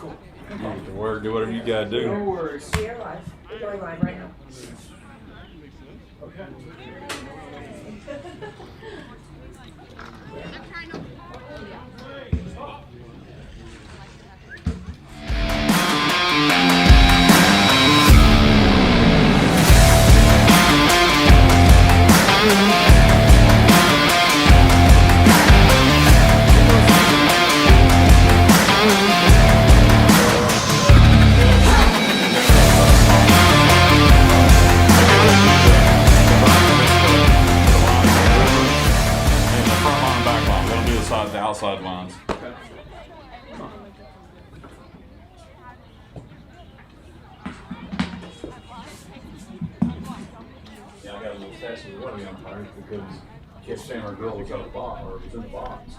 Cool. You can work, do whatever you gotta do. No worries. We are live. We're going live right now. Okay. The outside lines. Okay. Yeah, I got a little test with one of the umpires because Kip Stammer girl was out of box or was in the box.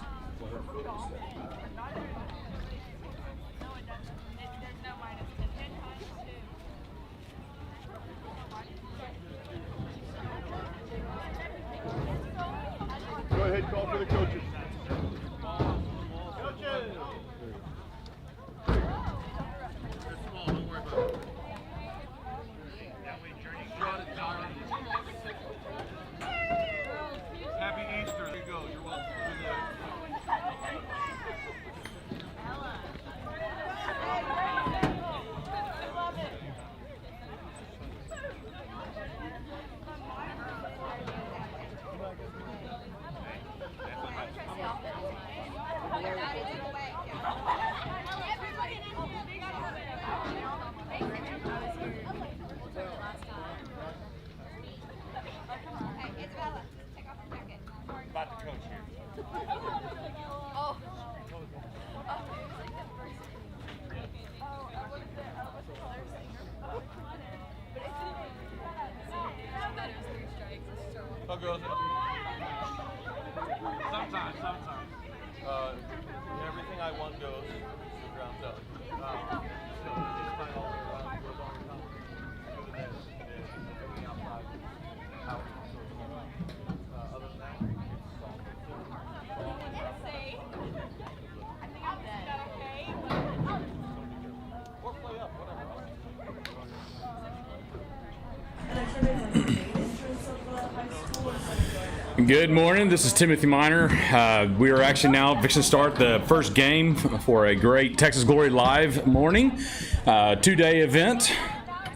Go ahead, call for the coaches. Happy Easter. Here you go. You're welcome. About the coach here. Oh. How goes it? Sometimes. Everything I want goes to the ground up. So just find all the way around, goes on your tongue. And then everything outside, out. Other than that, it's soft. Or play up, whatever. And I'm sure they have the main entrance of the high school or something like that. Good morning. This is Timothy Miner. We are actually now fixing to start the first game for a great Texas Glory Live morning. Two-day event.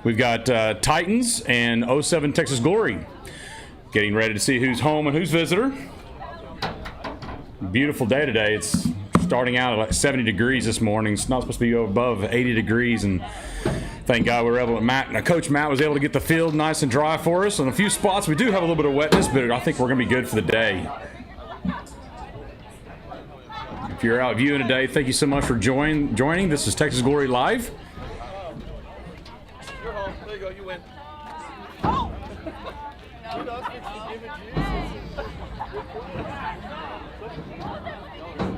We've got Titans and 07 Texas Glory. Getting ready to see who's home and who's visitor. Beautiful day today. It's starting out at like 70 degrees this morning. It's not supposed to be above 80 degrees, and thank God we were able to, Coach Matt was able to get the field nice and dry for us. On a few spots we do have a little bit of wetness, but I think we're going to be good for the day. If you're out viewing today, thank you so much for joining. This is Texas Glory Live. You're home. There you go. You win.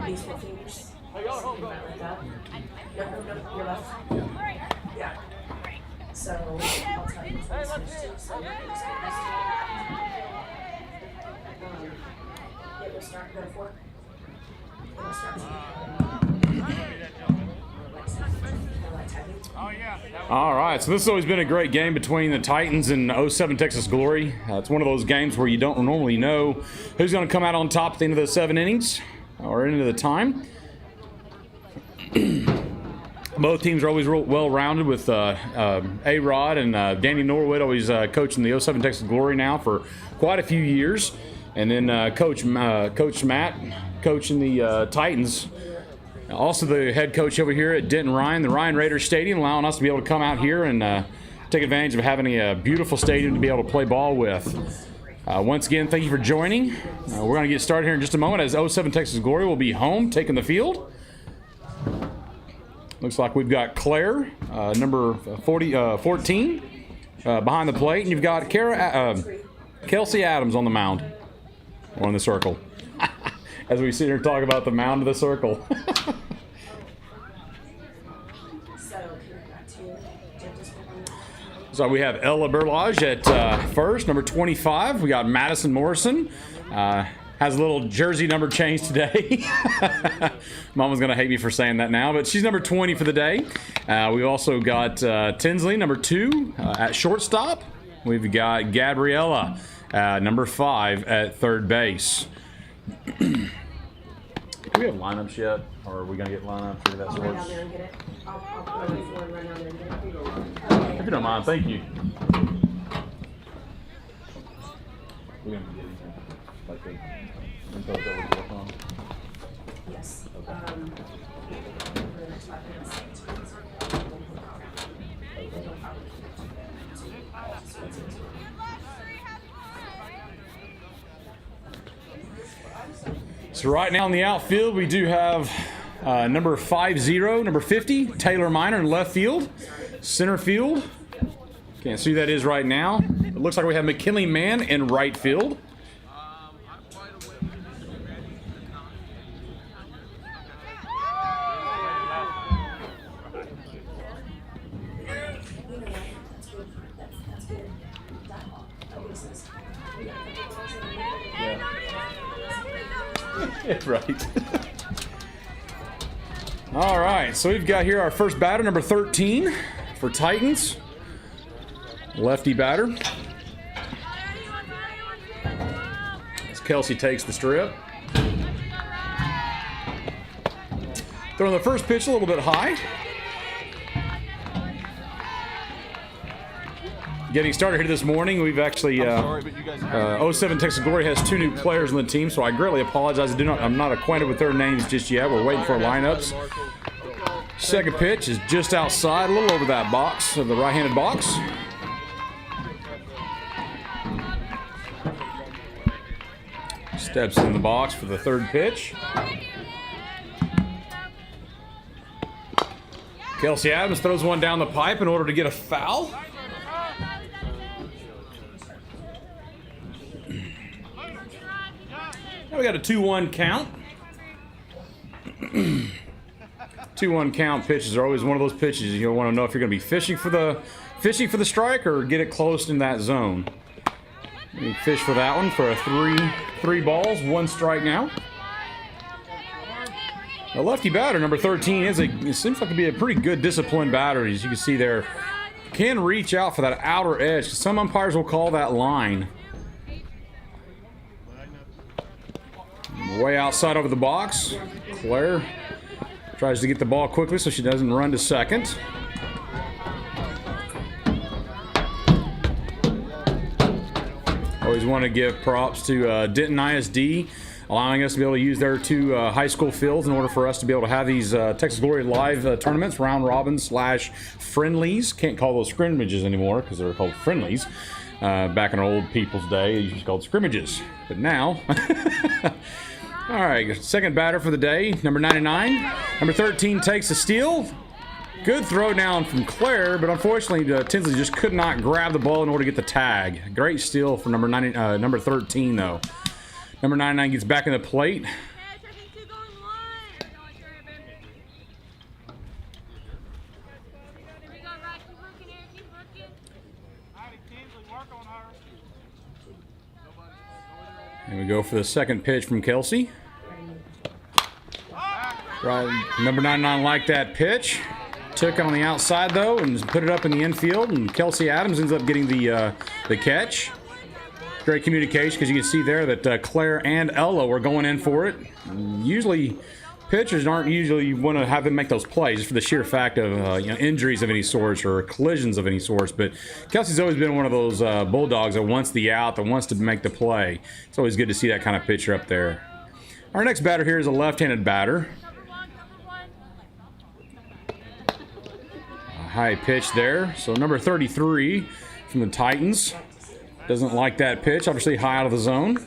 These four fingers. Hey, y'all home, go. Like that. No, your left. Yeah. So, I'll tell you. So, yeah, we'll start. Go to four. We'll start. All right, so this has always been a great game between the Titans and 07 Texas Glory. It's one of those games where you don't normally know who's going to come out on top at the end of the 7 innings or into the time. Both teams are always real well-rounded with A-Rod and Danny Norwood always coaching the 07 Texas Glory now for quite a few years. And then Coach Matt coaching the Titans. Also the head coach over here at Denton Ryan, the Ryan Raiders Stadium, allowing us to be able to come out here and take advantage of having a beautiful stadium to be able to play ball with. Once again, thank you for joining. We're going to get started here in just a moment as 07 Texas Glory will be home taking the field. Looks like we've got Claire, number 14, behind the plate, and you've got Kelsey Adams on the mound, or in the circle. As we sit here and talk about the mound of the circle. So we have Ella Berlage at first, number 25. We got Madison Morrison has a little jersey number change today. Mama's going to hate me for saying that now, but she's number 20 for the day. We've also got Tinsley, number 2 at shortstop. We've got Gabriella, number 5 at third base. Do we have lineups yet? Or are we going to get lineups or that I'll sorts? run down there and get it. I'll put it forward and run down there and get it. Okay. If you don't mind, thank you. We're going to get anything like the info that we work on. Yes. For the next 5 minutes. So right now in the outfield, we do have number 50, number 50, Taylor Miner in left field. Center field, can't see who that is right now. It looks like we have McKinley Mann in right field. Right. All right, so we've got here our first batter, number 13 for Titans. Lefty batter. As Kelsey takes the strip. Throwing the first pitch a little bit high. Getting started here this morning, we've actually 07 Texas Glory has 2 new players on the team, so I greatly apologize. I'm not acquainted with their names just yet. We're waiting for our lineups. Second pitch is just outside, a little over that box, of the right-handed box. Steps in the box for the third pitch. Kelsey Adams throws one down the pipe in order to get a foul. Now we got a 2-1 count. 2-1 count pitches are always one of those pitches you want to know if you're going to be fishing for the strike or get it close in that zone. You fish for that one for a three balls, 1 strike now. The lefty batter, number 13, it seems like to be a pretty good disciplined batter, as you can see there. Can reach out for that outer edge. Some umpires will call that line. Way outside over the box. Claire tries to get the ball quickly so she doesn't run to second. Always want to give props to Denton ISD, allowing us to be able to use their 2 high school fields in order for us to be able to have these Texas Glory Live tournaments, round robins / friendlies. Can't call those scrimmages anymore because they're called friendlies. Back in our old people's day, it used to be called scrimmages. But now... All right, second batter for the day, number 99. Number 13 takes a steal. Good throw down from Claire, but unfortunately Tinsley just could not grab the ball in order to get the tag. Great steal for number 13, though. Number 99 gets back in the plate. And we go for the second pitch from Kelsey. Right, number 99 liked that pitch. Took it on the outside, though, and put it up in the infield, and Kelsey Adams ends up getting the catch. Great communication, because you can see there that Claire and Ella were going in for it. Usually, pitchers aren't usually want to have them make those plays for the sheer fact of injuries of any sort or collisions of any sort. But Kelsey's always been one of those bulldogs that wants the out, that wants to make the play. It's always good to see that kind of pitcher up there. Our next batter here is a left-handed batter. A high pitch there. So number 33 from the Titans doesn't like that pitch. Obviously high out of the zone.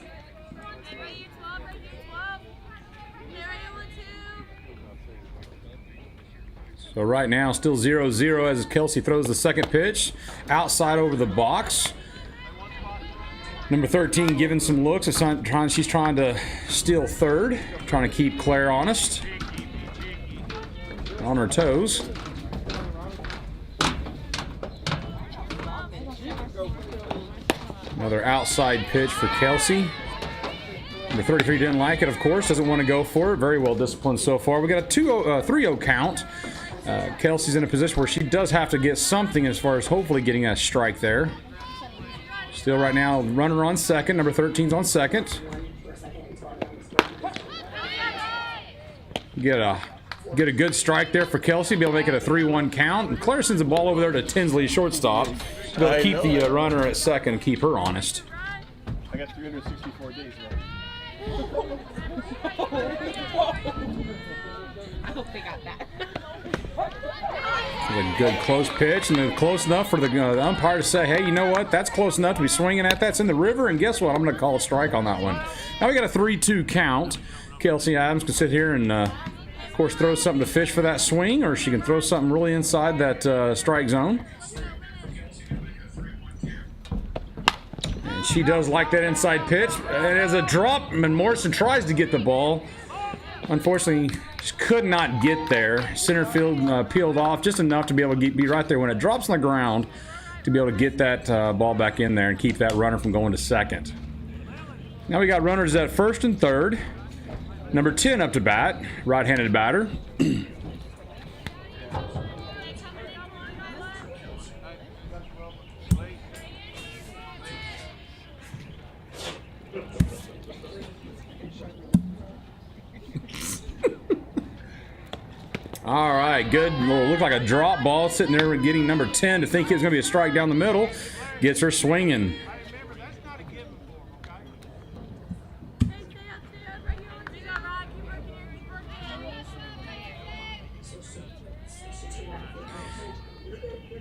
So right now, still 0-0 as Kelsey throws the second pitch. Outside over the box. Number 13 giving some looks. She's trying to steal third. Trying to keep Claire honest. On her toes. Another outside pitch for Kelsey. Number 33 didn't like it, of course, doesn't want to go for it. Very well disciplined so far. We got a 3-0 count. Kelsey's in a position where she does have to get something as far as hopefully getting a strike there. Still right now, runner on second. Number 13's on second. Get a good strike there for Kelsey. Be able to make it a 3-1 count. And Claire sends the ball over there to Tinsley, shortstop. They'll keep the runner at second and keep her honest. I got 364 days left. I hope they got that. A good close pitch, and then close enough for the umpire to say, hey, you know what? That's close enough to be swinging at. That's in the river, and guess what? I'm going to call a strike on that one. Now we got a 3-2 count. Kelsey Adams can sit here and, of course, throw something to fish for that swing, or she can throw something really inside that strike zone. And she does like that inside pitch. It is a drop, and Morrison tries to get the ball. Unfortunately, she could not get there. Center field peeled off just enough to be able to be right there when it drops on the ground to be able to get that ball back in there and keep that runner from going to second. Now we got runners at first and third. Number 10 up to bat, right-handed batter. All right, good. Looked like a drop ball sitting there getting number 10 to think it was going to be a strike down the middle. Gets her swinging.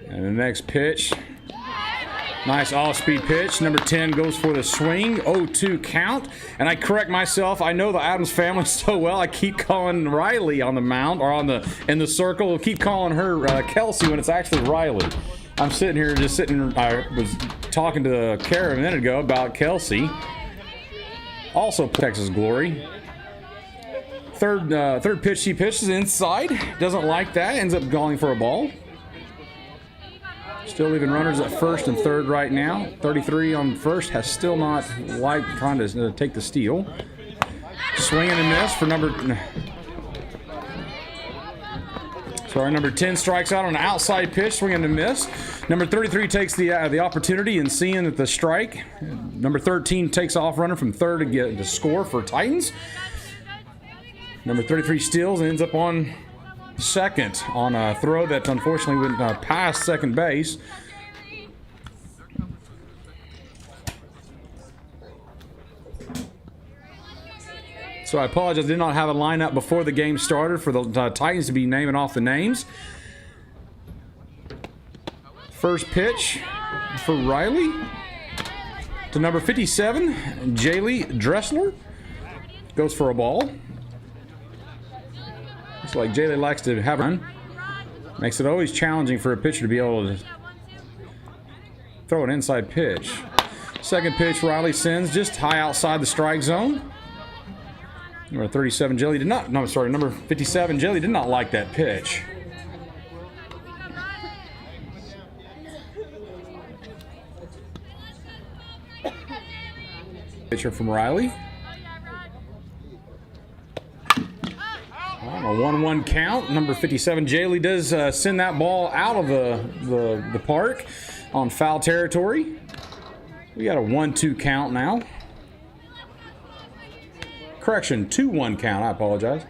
And the next pitch, nice off-speed pitch. Number 10 goes for the swing. 0-2 count. And I correct myself. I know the Adams family so well. I keep calling Riley on the mound or in the circle. We'll keep calling her Kelsey when it's actually Riley. I'm sitting here I was talking to Kara a minute ago about Kelsey. Also Texas Glory. Third pitch she pitches inside. Doesn't like that. Ends up going for a ball. Still leaving runners at first and third right now. 33 on first has still not liked trying to take the steal. Swinging and miss for number 10 strikes out on an outside pitch, swinging and miss. Number 33 takes the opportunity and seeing that the strike. Number 13 takes off runner from third to get to score for Titans. Number 33 steals and ends up on second on a throw that unfortunately went past second base. So I apologize, I did not have a lineup before the game started for the Titans to be naming off the names. First pitch for Riley to number 57, Jaylee Dressler. Goes for a ball. Looks like Jaylee likes to have a run. Makes it always challenging for a pitcher to be able to throw an inside pitch. Second pitch Riley sends just high outside the strike zone. Number 37 Jaylee did not, no sorry, number 57 Jaylee did not like that pitch. Pitcher from Riley. A 1-1 count. Number 57 Jaylee does send that ball out of the park on foul territory. We got a 1-2 count now. Correction, 2-1 count. I apologize.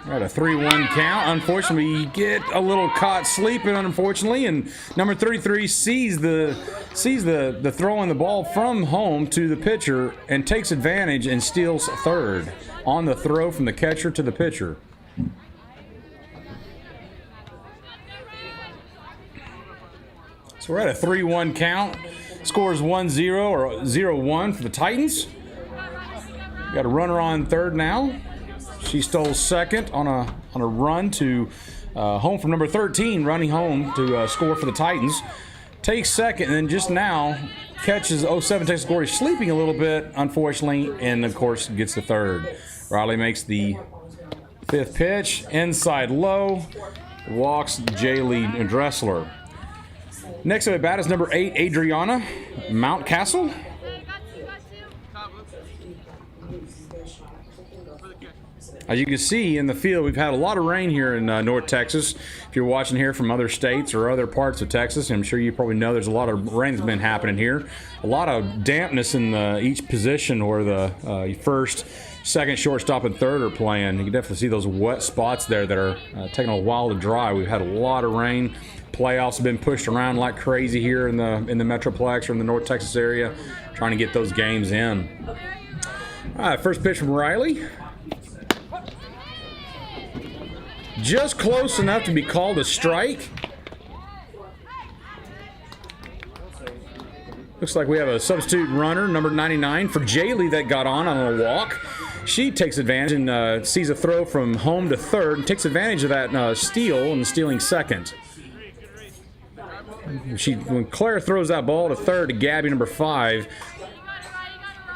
Got a 3-1 count. Unfortunately, you get a little caught sleeping, unfortunately, and number 33 sees the throwing the ball from home to the pitcher and takes advantage and steals third on the throw from the catcher to the pitcher. So we're at a 3-1 count. Scores 1-0 or 0-1 for the Titans. Got a runner on third now. She stole second on a run to home from number 13, running home to score for the Titans. Takes second and then just now catches 07 Texas Glory sleeping a little bit, unfortunately, and of course gets the third. Riley makes the fifth pitch, inside low, walks Jaylee Dressler. Next up at bat is number 8, Adriana Mountcastle. As you can see in the field, we've had a lot of rain here in North Texas. If you're watching here from other states or other parts of Texas, I'm sure you probably know there's a lot of rain that's been happening here. A lot of dampness in each position where the first, second, shortstop, and third are playing. You can definitely see those wet spots there that are taking a while to dry. We've had a lot of rain. Playoffs have been pushed around like crazy here in the Metroplex or in the North Texas area, trying to get those games in. All right, first pitch from Riley. Just close enough to be called a strike. Looks like we have a substitute runner, number 99, for Jaylee that got on a walk. She takes advantage and sees a throw from home to third and takes advantage of that steal and stealing second. When Claire throws that ball to third to Gabby, number 5,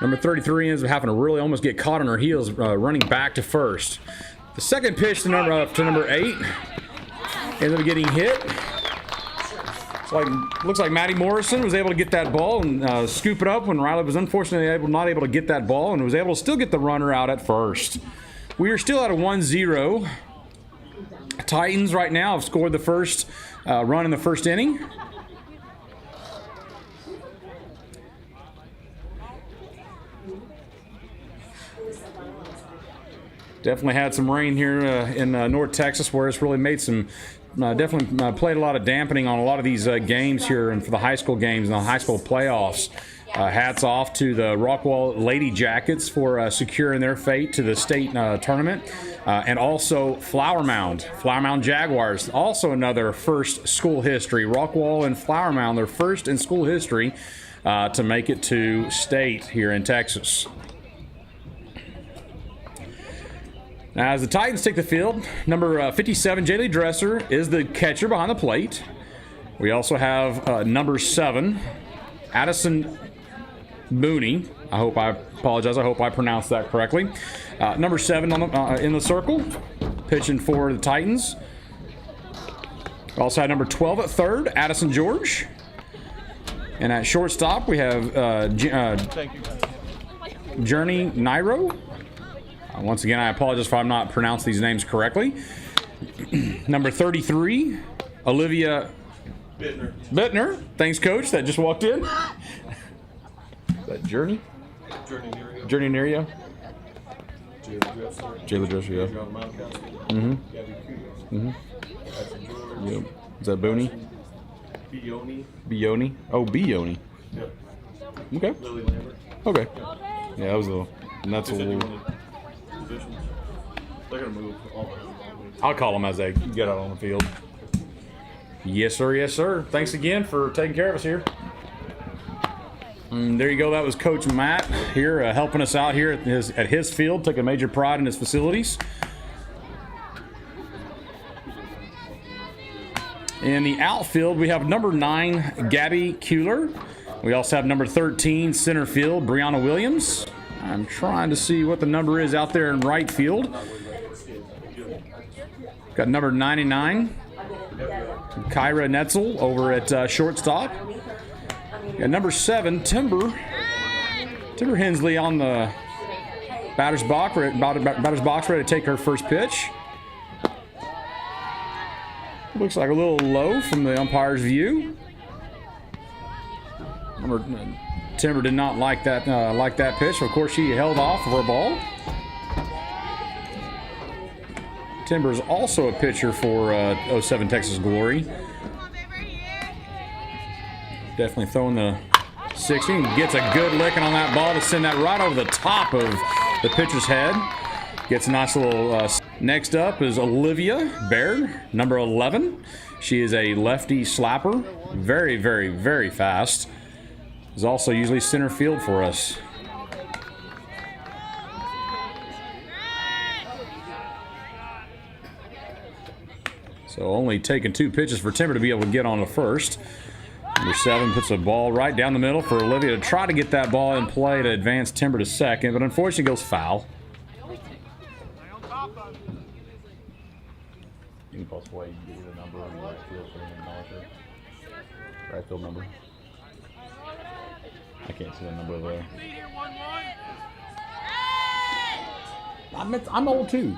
number 33 ends up having to really almost get caught on her heels running back to first. The second pitch to number 8 ended up getting hit. Looks like Maddie Morrison was able to get that ball and scoop it up when Riley was unfortunately not able to get that ball and was able to still get the runner out at first. We are still at a 1-0. Titans right now have scored the first run in the first inning. Definitely had some rain here in North Texas, where it's really made some, definitely played a lot of dampening on a lot of these games here and for the high school games and the high school playoffs. Hats off to the Rockwall Lady Jackets for securing their fate to the state tournament. And also Flower Mound Jaguars, also another first school history. Rockwall and Flower Mound, their first in school history to make it to state here in Texas. Now, as the Titans take the field, number 57, Jaylee Dresser, is the catcher behind the plate. We also have number 7, Addison Mooney. I apologize. I hope I pronounced that correctly. Number 7 in the circle, pitching for the Titans. We also have number 12 at third, Addison George. And at shortstop, we have Journey Nairo. Once again, I apologize if I'm not pronouncing these names correctly. Number 33, Olivia Bittner. Thanks, Coach. That just walked in. Is that Journey? Journey Nerio. Jayla Dresser, yeah. Yep. Is that Booney? Bioni. Oh, Bioni. Yep. Okay. Lily Lambert. Okay. Yeah, that was a little. And that's a little. They're gonna move all around. I'll call them as they get out on the field. Yes, sir. Yes, sir. Thanks again for taking care of us here. And there you go. That was Coach Matt here helping us out here at his field. Took a major pride in his facilities. In the outfield, we have number 9, Gabby Kuehler. We also have number 13, center field, Brianna Williams. I'm trying to see what the number is out there in right field. Got number 99, Kyra Netzel over at shortstop. Got number 7, Timber Hensley on the batter's box, ready to take her first pitch. Looks like a little low from the umpire's view. Timber did not like that pitch. Of course, she held off of her ball. Timber is also a pitcher for 07 Texas Glory. Definitely throwing the 60. Gets a good licking on that ball to send that right over the top of the pitcher's head. Gets a nice little... Next up is Olivia Baird, number 11. She is a lefty slapper. Very, very, very fast. Is also usually center field for us. So only taking 2 pitches for Timber to be able to get on the first. Number 7 puts a ball right down the middle for Olivia to try to get that ball in play to advance Timber to second, but unfortunately goes foul. Any possible way you can get a number on the right field for him to monitor? Right field number. I can't see the number there. I'm old too.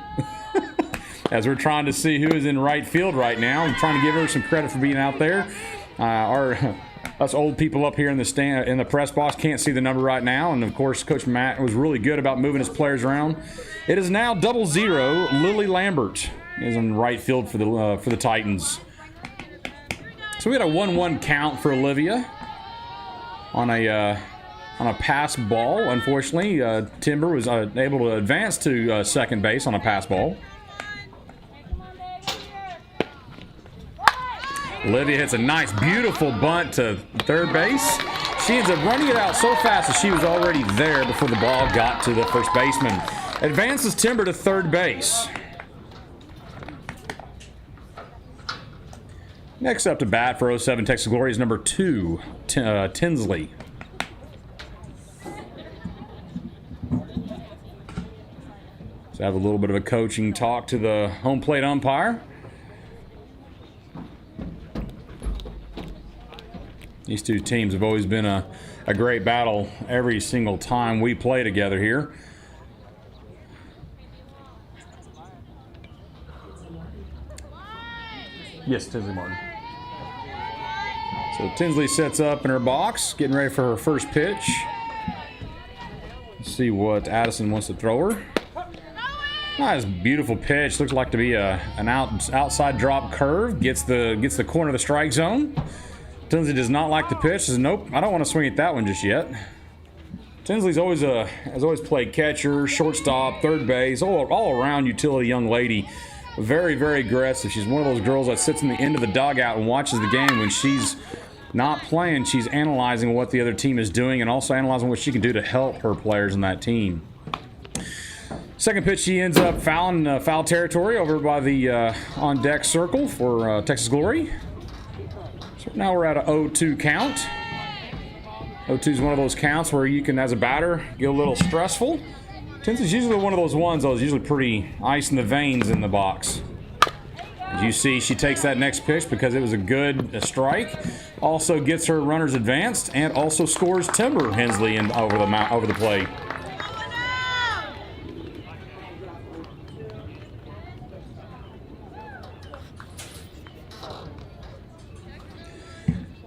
As we're trying to see who is in right field right now, I'm trying to give her some credit for being out there. Us old people up here in the stand, in the press box, can't see the number right now, and of course, Coach Matt was really good about moving his players around. It is now 0-0. Lily Lambert is in right field for the Titans. So we had a 1-1 count for Olivia on a pass ball. Unfortunately, Timber was able to advance to second base on a pass ball. Olivia hits a nice, beautiful bunt to third base. She ends up running it out so fast that she was already there before the ball got to the first baseman. Advances Timber to third base. Next up to bat for 07 Texas Glory is number 2, Tinsley. So have a little bit of a coaching talk to the home plate umpire. These two teams have always been a great battle every single time we play together here. Yes, Tinsley Martin. So Tinsley sets up in her box, getting ready for her first pitch. Let's see what Addison wants to throw her. Nice, beautiful pitch. Looks like to be an outside drop curve. Gets the corner of the strike zone. Tinsley does not like the pitch. Says, nope, I don't want to swing at that one just yet. Tinsley's has always played catcher, shortstop, third base, all around utility young lady. Very, very aggressive. She's one of those girls that sits in the end of the dugout and watches the game. When she's not playing, she's analyzing what the other team is doing and also analyzing what she can do to help her players in that team. Second pitch, she ends up fouling foul territory over by the on deck circle for Texas Glory. So now we're at a 0-2 count. 0-2 is one of those counts where you can, as a batter, get a little stressful. Tinsley's usually one of those ones that is usually pretty ice in the veins in the box. As you see, she takes that next pitch because it was a good strike. Also gets her runners advanced and also scores Timber Hensley over the plate.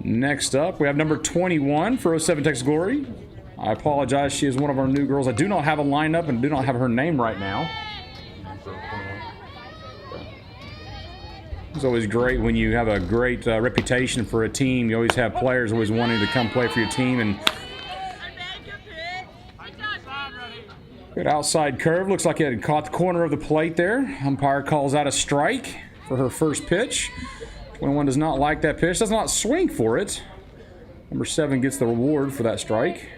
Next up, we have number 21 for 07 Texas Glory. I apologize, she is one of our new girls. I do not have a lineup and do not have her name right now. It's always great when you have a great reputation for a team. You always have players always wanting to come play for your team. And good outside curve. Looks like it had caught the corner of the plate there. Umpire calls out a strike for her first pitch. 21 does not like that pitch. Does not swing for it. Number 7 gets the reward for that strike.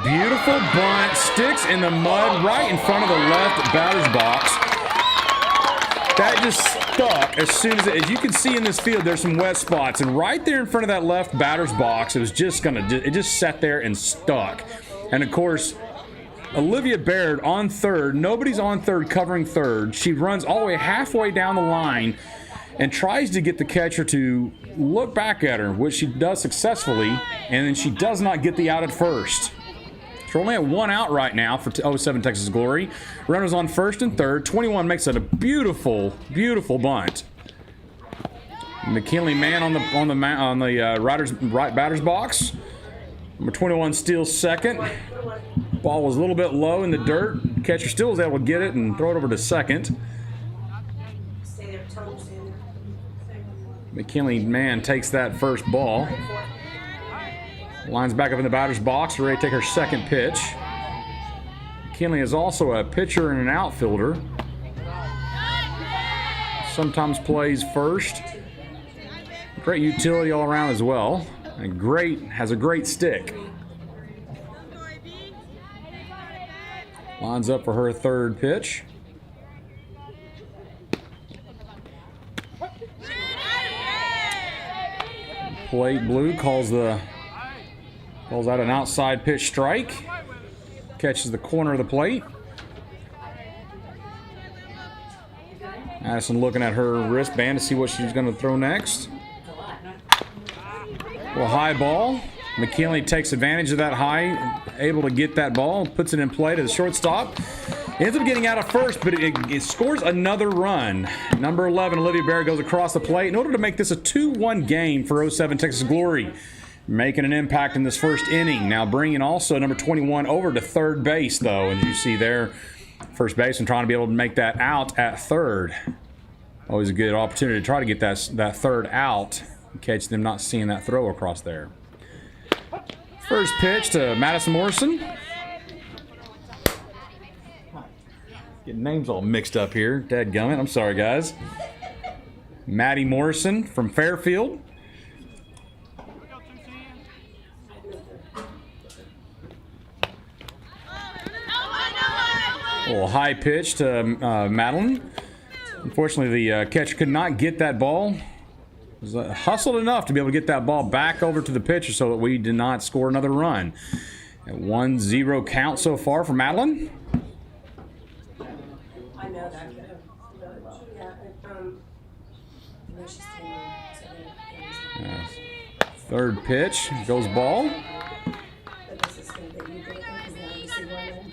Beautiful bunt. Sticks in the mud right in front of the left batter's box. That just stuck as soon as you can see in this field, there's some wet spots. And right there in front of that left batter's box, it just sat there and stuck. And of course, Olivia Baird on third. Nobody's on third covering third. She runs all the way halfway down the line and tries to get the catcher to look back at her, which she does successfully, and then she does not get the out at first. So we're only at 1 out right now for 07 Texas Glory. Runners on first and third. 21 makes it a beautiful, beautiful bunt. McKinley man on the right batter's box. Number 21 steals second. Ball was a little bit low in the dirt. Catcher still was able to get it and throw it over to second. McKinley man takes that first ball. Lines back up in the batter's box, ready to take her second pitch. McKinley is also a pitcher and an outfielder. Sometimes plays first. Great utility all around as well. And has a great stick. Lines up for her third pitch. Plate blue calls out an outside pitch strike. Catches the corner of the plate. Addison looking at her wristband to see what she's going to throw next. Well, high ball. McKinley takes advantage of that high, able to get that ball, puts it in play to the shortstop. Ends up getting out of first, but it scores another run. Number 11, Olivia Bear, goes across the plate in order to make this a 2-1 game for 07 Texas Glory. Making an impact in this first inning. Now bringing also number 21 over to third base, though. As you see there, first baseman trying to be able to make that out at third. Always a good opportunity to try to get that third out and catch them not seeing that throw across there. First pitch to Madison Morrison. Getting names all mixed up here. Dadgummit. I'm sorry, guys. Maddie Morrison from Fairfield. A little high pitch to Madeline. Unfortunately, the catcher could not get that ball. Was hustled enough to be able to get that ball back over to the pitcher so that we did not score another run. A 1-0 count so far for Madeline. I know that. Third pitch goes ball.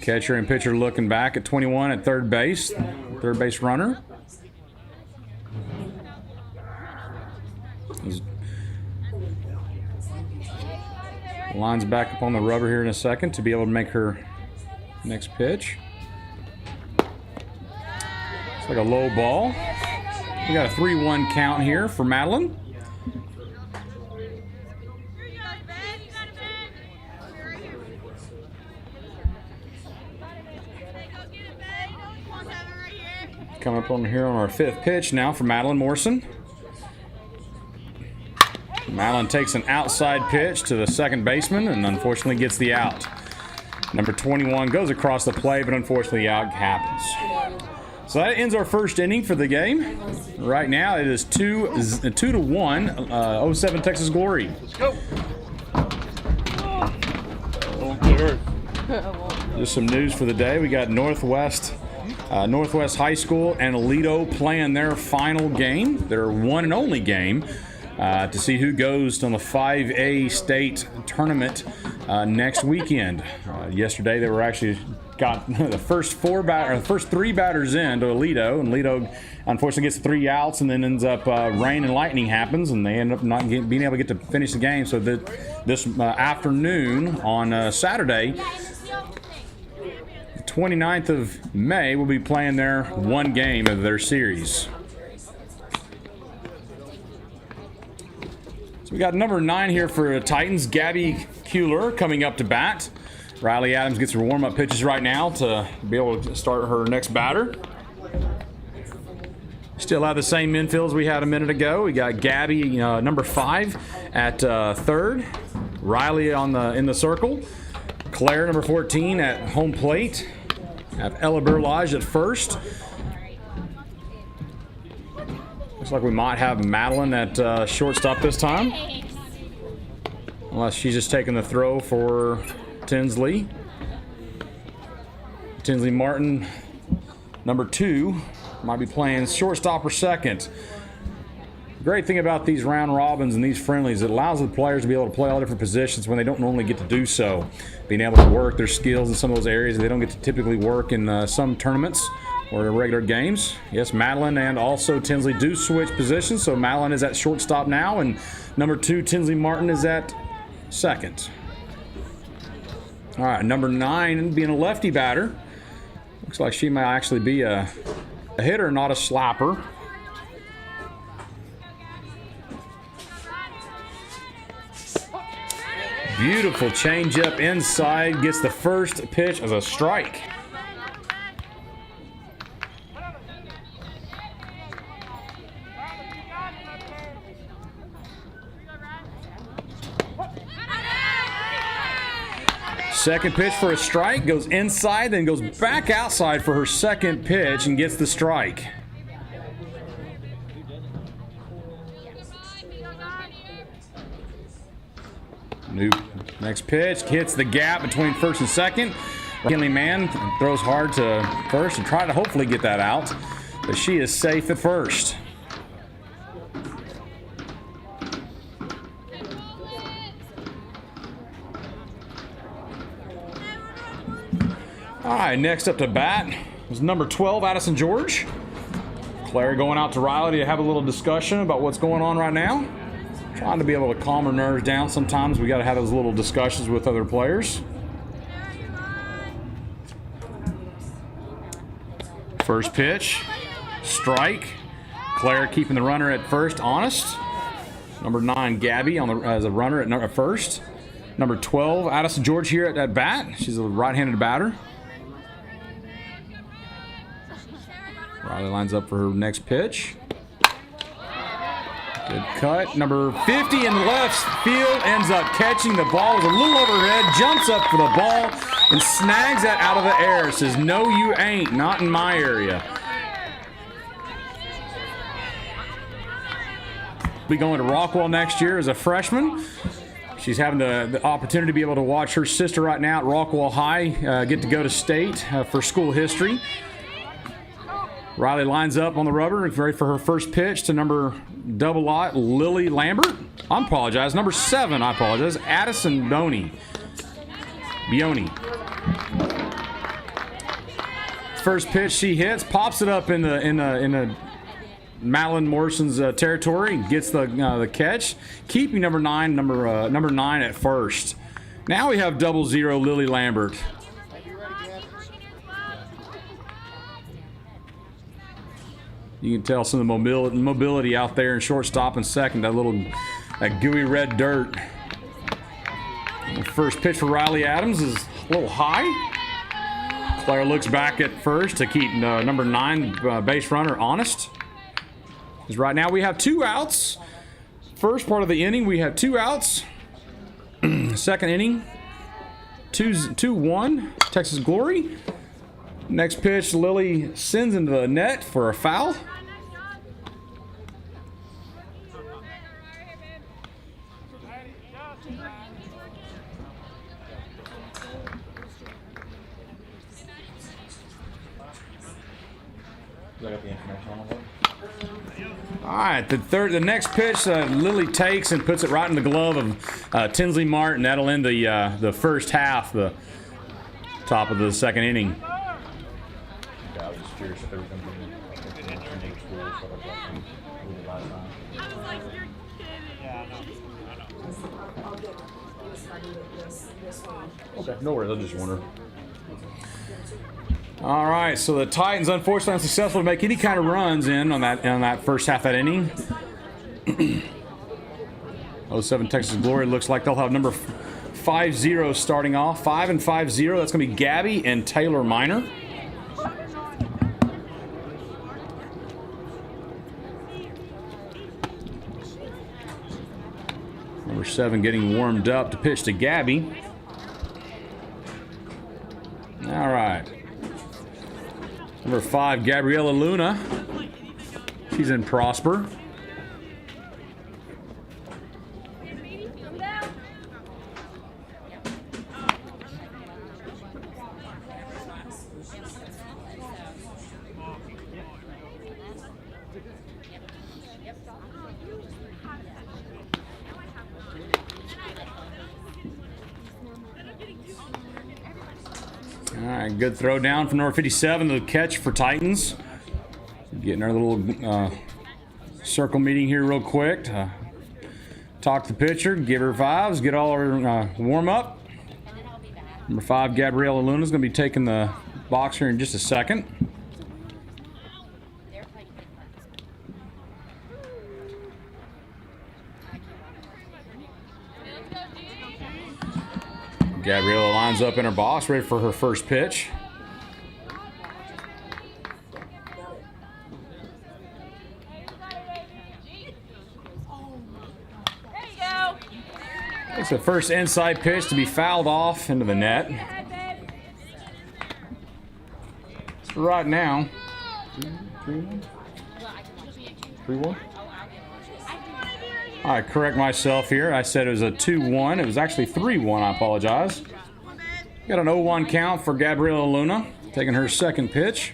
Catcher and pitcher looking back at 21 at third base. Third base runner. Lines back up on the rubber here in a second to be able to make her next pitch. It's like a low ball. We got a 3-1 count here for Madeline. Coming up on here on our fifth pitch now for Madeline Morrison. Madeline takes an outside pitch to the second baseman and unfortunately gets the out. Number 21 goes across the play, but unfortunately the out happens. So that ends our first inning for the game. Right now it is 2-1, 07 Texas Glory. Let's go. Just some news for the day. We got Northwest High School and Aledo playing their final game, their one and only game, to see who goes on the 5A state tournament next weekend. Yesterday they were actually got the first three batters in to Aledo, and Aledo unfortunately gets 3 outs and then ends up rain and lightning happens, and they end up not being able to get to finish the game. So this afternoon on Saturday, 29th of May, will be playing their one game of their series. So we got number 9 here for Titans, Gabby Kuehler, coming up to bat. Riley Adams gets her warm-up pitches right now to be able to start her next batter. Still have the same infields we had a minute ago. We got Gabby, number 5, at third. Riley in the circle. Claire, number 14, at home plate. Have Ella Burlage at first. Looks like we might have Madeline at shortstop this time. Unless she's just taking the throw for Tinsley. Tinsley Martin, number 2, might be playing shortstop or second. The great thing about these round robins and these friendlies, it allows the players to be able to play all different positions when they don't normally get to do so. Being able to work their skills in some of those areas that they don't get to typically work in some tournaments or regular games. Yes, Madeline and also Tinsley do switch positions, so Madeline is at shortstop now, and number 2, Tinsley Martin, is at second. All right, number 9 being a lefty batter. Looks like she might actually be a hitter, not a slapper. Beautiful changeup inside, gets the first pitch as a strike. Second pitch for a strike, goes inside, then goes back outside for her second pitch and gets the strike. Next pitch hits the gap between first and second. McKinley man throws hard to first and try to hopefully get that out. but she is safe at first. All right, next up to bat is number 12, Addison George. Claire going out to Riley to have a little discussion about what's going on right now. Trying to be able to calm her nerves down. Sometimes we got to have those little discussions with other players. First pitch, strike. Claire keeping the runner at first, honest. Number 9, Gabby as a runner at first. Number 12, Addison George here at bat. She's a right-handed batter. Riley lines up for her next pitch. Good cut. Number 50 in left field ends up catching the ball. Is a little overhead, jumps up for the ball, and snags that out of the air. Says, no, you ain't. Not in my area. Be going to Rockwell next year as a freshman. She's having the opportunity to be able to watch her sister right now at Rockwell High get to go to state for school history. Riley lines up on the rubber, ready for her first pitch to number double I, Lily Lambert. I apologize. Number 7, I apologize. Addison Bione. First pitch she hits, pops it up in the Madeline Morrison's territory, gets the catch, keeping number 9 at first. Now we have 00 Lily Lambert. You can tell some of the mobility out there in shortstop and second, that gooey red dirt. The first pitch for Riley Adams is a little high. Claire looks back at first to keep number 9 base runner honest. Because right now we have 2 outs. First part of the inning, we have 2 outs. Second inning, 2-1, Texas Glory. Next pitch, Lily sends into the net for a foul. All right, the next pitch, Lily takes and puts it right in the glove of Tinsley Martin. That'll end the first half, the top of the second inning. I was just curious if there was going to be any unique schools that I've got from the last time. I'll get started with this one. Okay, no worries. I just wonder. All right, so the Titans unfortunately unsuccessful to make any kind of runs in on that first half of that inning. 07 Texas Glory looks like they'll have number 50 starting off. 5 and 50. That's going to be Gabby and Taylor Minor. Number 7 getting warmed up to pitch to Gabby. All right. Number 5, Gabriella Luna. She's in Prosper. All right, good throw down from number 57, the catch for Titans. Getting our little circle meeting here real quick. Talk to the pitcher, give her 5s, get all her warm up. Number 5, Gabriella Luna is going to be taking the box here in just a second. Gabriella lines up in her box, ready for her first pitch. It's the first inside pitch to be fouled off into the net. So right now, 3-1. I correct myself here. I said it was a 2-1. It was actually 3-1. I apologize. Got an 0-1 count for Gabriella Luna, taking her second pitch.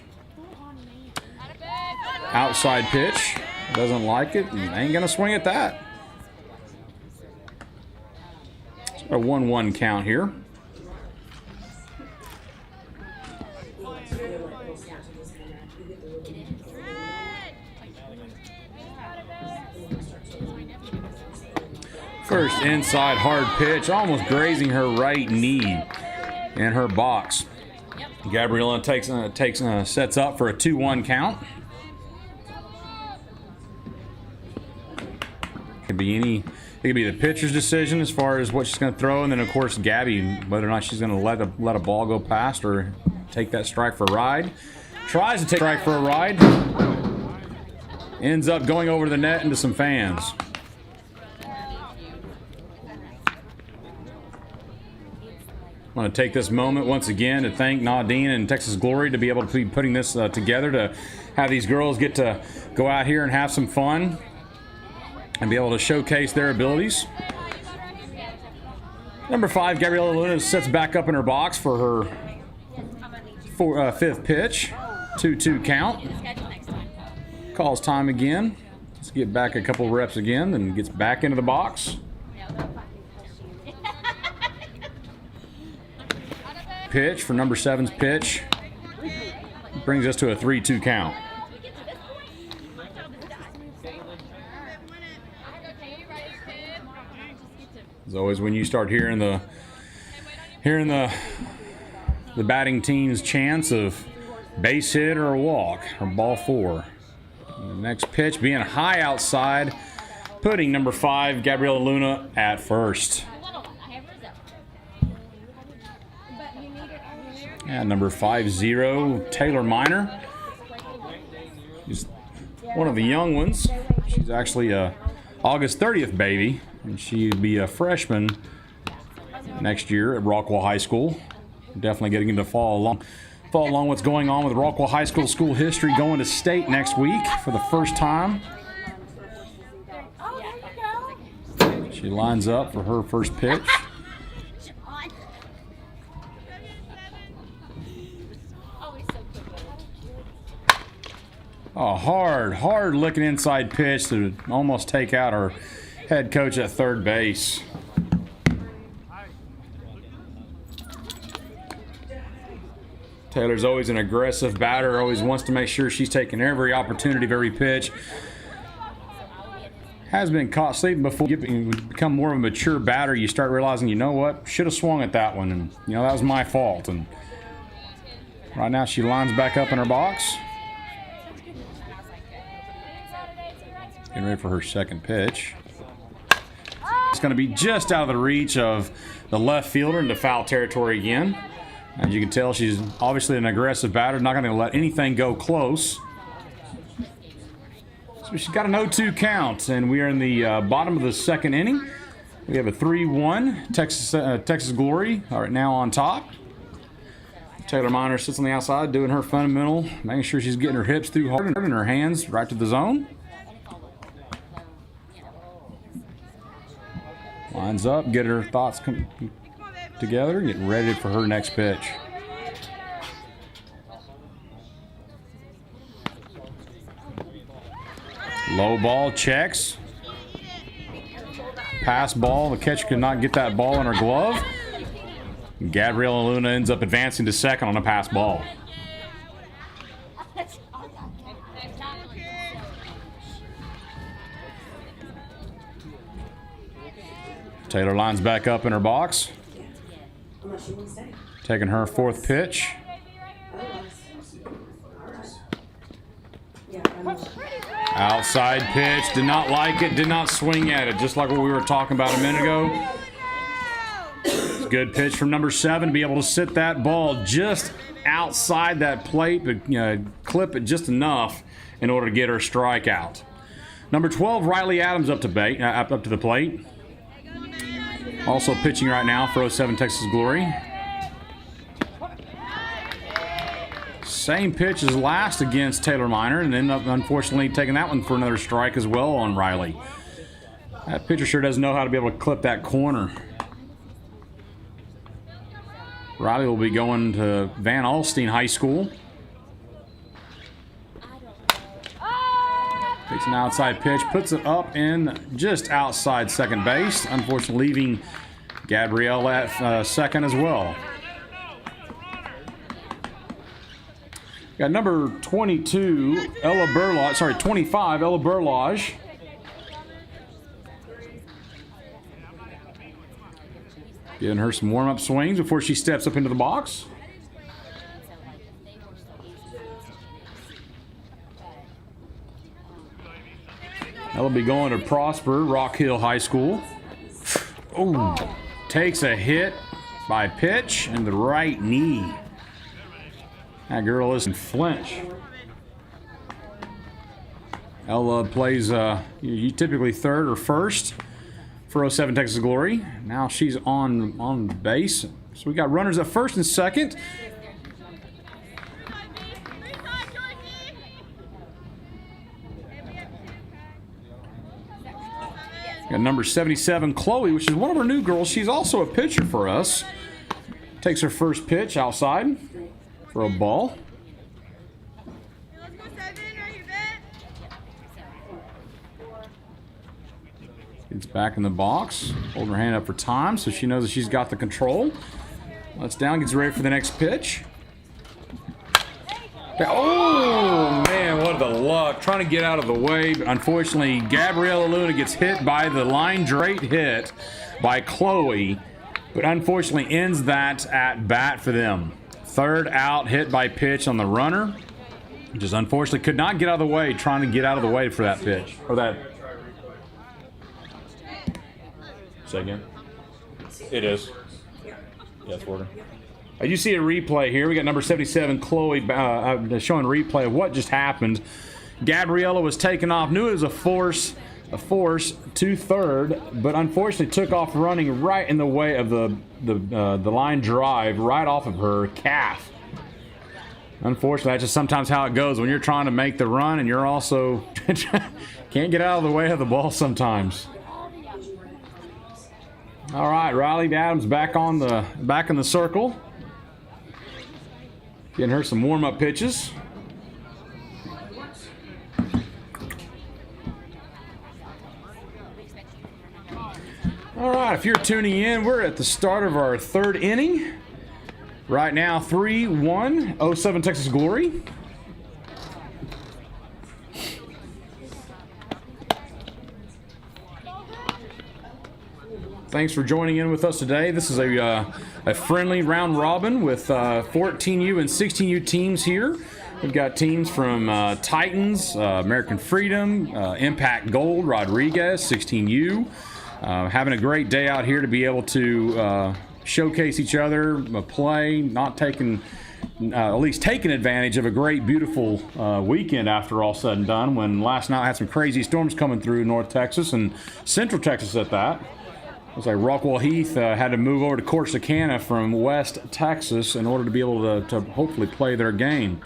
Outside pitch. Doesn't like it. And ain't going to swing at that. It's a 1-1 count here. First inside hard pitch, almost grazing her right knee in her box. Gabriella sets up for a 2-1 count. It could be the pitcher's decision as far as what she's going to throw, and then of course Gabby, whether or not she's going to let a ball go past or take that strike for a ride. Tries to take a strike for a ride. Ends up going over the net into some fans. I want to take this moment once again to thank Nadine and Texas Glory to be able to be putting this together, to have these girls get to go out here and have some fun and be able to showcase their abilities. Number 5, Gabriella Luna sets back up in her box for her fifth pitch. 2-2 count. Calls time again. Let's get back a couple reps again, then gets back into the box. Pitch for number 7's pitch. Brings us to a 3-2 count. As always, when you start hearing the batting team's chance of base hit or a walk or ball 4. The next pitch being high outside, putting number 5 Gabriella Luna at first. And number 50 Taylor Miner. She's one of the young ones. She's actually a August 30th baby, and she'd be a freshman next year at Rockwell High School. Definitely getting into follow along what's going on with Rockwell High School history, going to state next week for the first time. She lines up for her first pitch. A hard looking inside pitch to almost take out our head coach at third base. Taylor's always an aggressive batter, always wants to make sure she's taking every opportunity of every pitch. Has been caught sleeping before. You become more of a mature batter, you start realizing, you know what, should have swung at that one, and you know, that was my fault. And right now she lines back up in her box. Getting ready for her second pitch. It's going to be just out of the reach of the left fielder into foul territory again. As you can tell, she's obviously an aggressive batter, not going to let anything go close. So she's got an 0-2 count, and we are in the bottom of the second inning. We have a 3-1. Texas Glory are now on top. Taylor Miner sits on the outside doing her fundamental, making sure she's getting her hips through hard and her hands right to the zone. Lines up, get her thoughts together, getting ready for her next pitch. Low ball, checks. Pass ball, the catcher could not get that ball in her glove. Gabriella Luna ends up advancing to second on a pass ball. Taylor lines back up in her box. Taking her fourth pitch. Outside pitch, did not like it, did not swing at it, just like what we were talking about a minute ago. Good pitch from number 7 to be able to sit that ball just outside that plate, but clip it just enough in order to get her strikeout. Number 12, Riley Adams up to the plate. Also pitching right now for 07 Texas Glory. Same pitch as last against Taylor Miner, and ended up unfortunately taking that one for another strike as well on Riley. That pitcher sure does know how to be able to clip that corner. Riley will be going to Van Alstyne High School. It's an outside pitch, puts it up in just outside second base. Unfortunately, leaving Gabrielle at second as well. Got number 22, Ella Burlage. Sorry, 25, Ella Burlage. Giving her some warm-up swings before she steps up into the box. That'll be going to Prosper Rock Hill High School. Oh, takes a hit by pitch in the right knee. That girl doesn't flinch. Ella plays you typically third or first for 07 Texas Glory. Now she's on base. So we got runners at first and second. Got number 77, Chloe, which is one of our new girls. She's also a pitcher for us. Takes her first pitch outside for a ball. Gets back in the box. Holding her hand up for time so she knows that she's got the control. Lets down, gets ready for the next pitch. Oh, man, what the luck. Trying to get out of the way. But unfortunately, Gabriella Luna gets hit by the line straight hit by Chloe. But unfortunately ends that at bat for them. Third out, hit by pitch on the runner. Just unfortunately could not get out of the way, trying to get out of the way for that pitch. Or that. Say again? It is. Yeah, it's working. You see a replay here. We got number 77, Chloe, showing replay of what just happened. Gabriella was taken off. Knew it was a force to third, but unfortunately took off running right in the way of the line drive right off of her calf. Unfortunately, that's just sometimes how it goes when you're trying to make the run and you're also can't get out of the way of the ball sometimes. All right, Riley Adams back in the circle. Getting her some warm-up pitches. All right, if you're tuning in, we're at the start of our third inning. Right now, 3-1, 07 Texas Glory. Thanks for joining in with us today. This is a friendly round robin with 14U and 16U teams here. We've got teams from Titans, American Freedom, Impact Gold, Rodriguez, 16U. Having a great day out here to be able to showcase each other, play, at least taking advantage of a great, beautiful weekend after all said and done, when last night I had some crazy storms coming through North Texas and Central Texas at that. Looks like Rockwell Heath had to move over to Corsicana from West Texas in order to be able to hopefully play their game.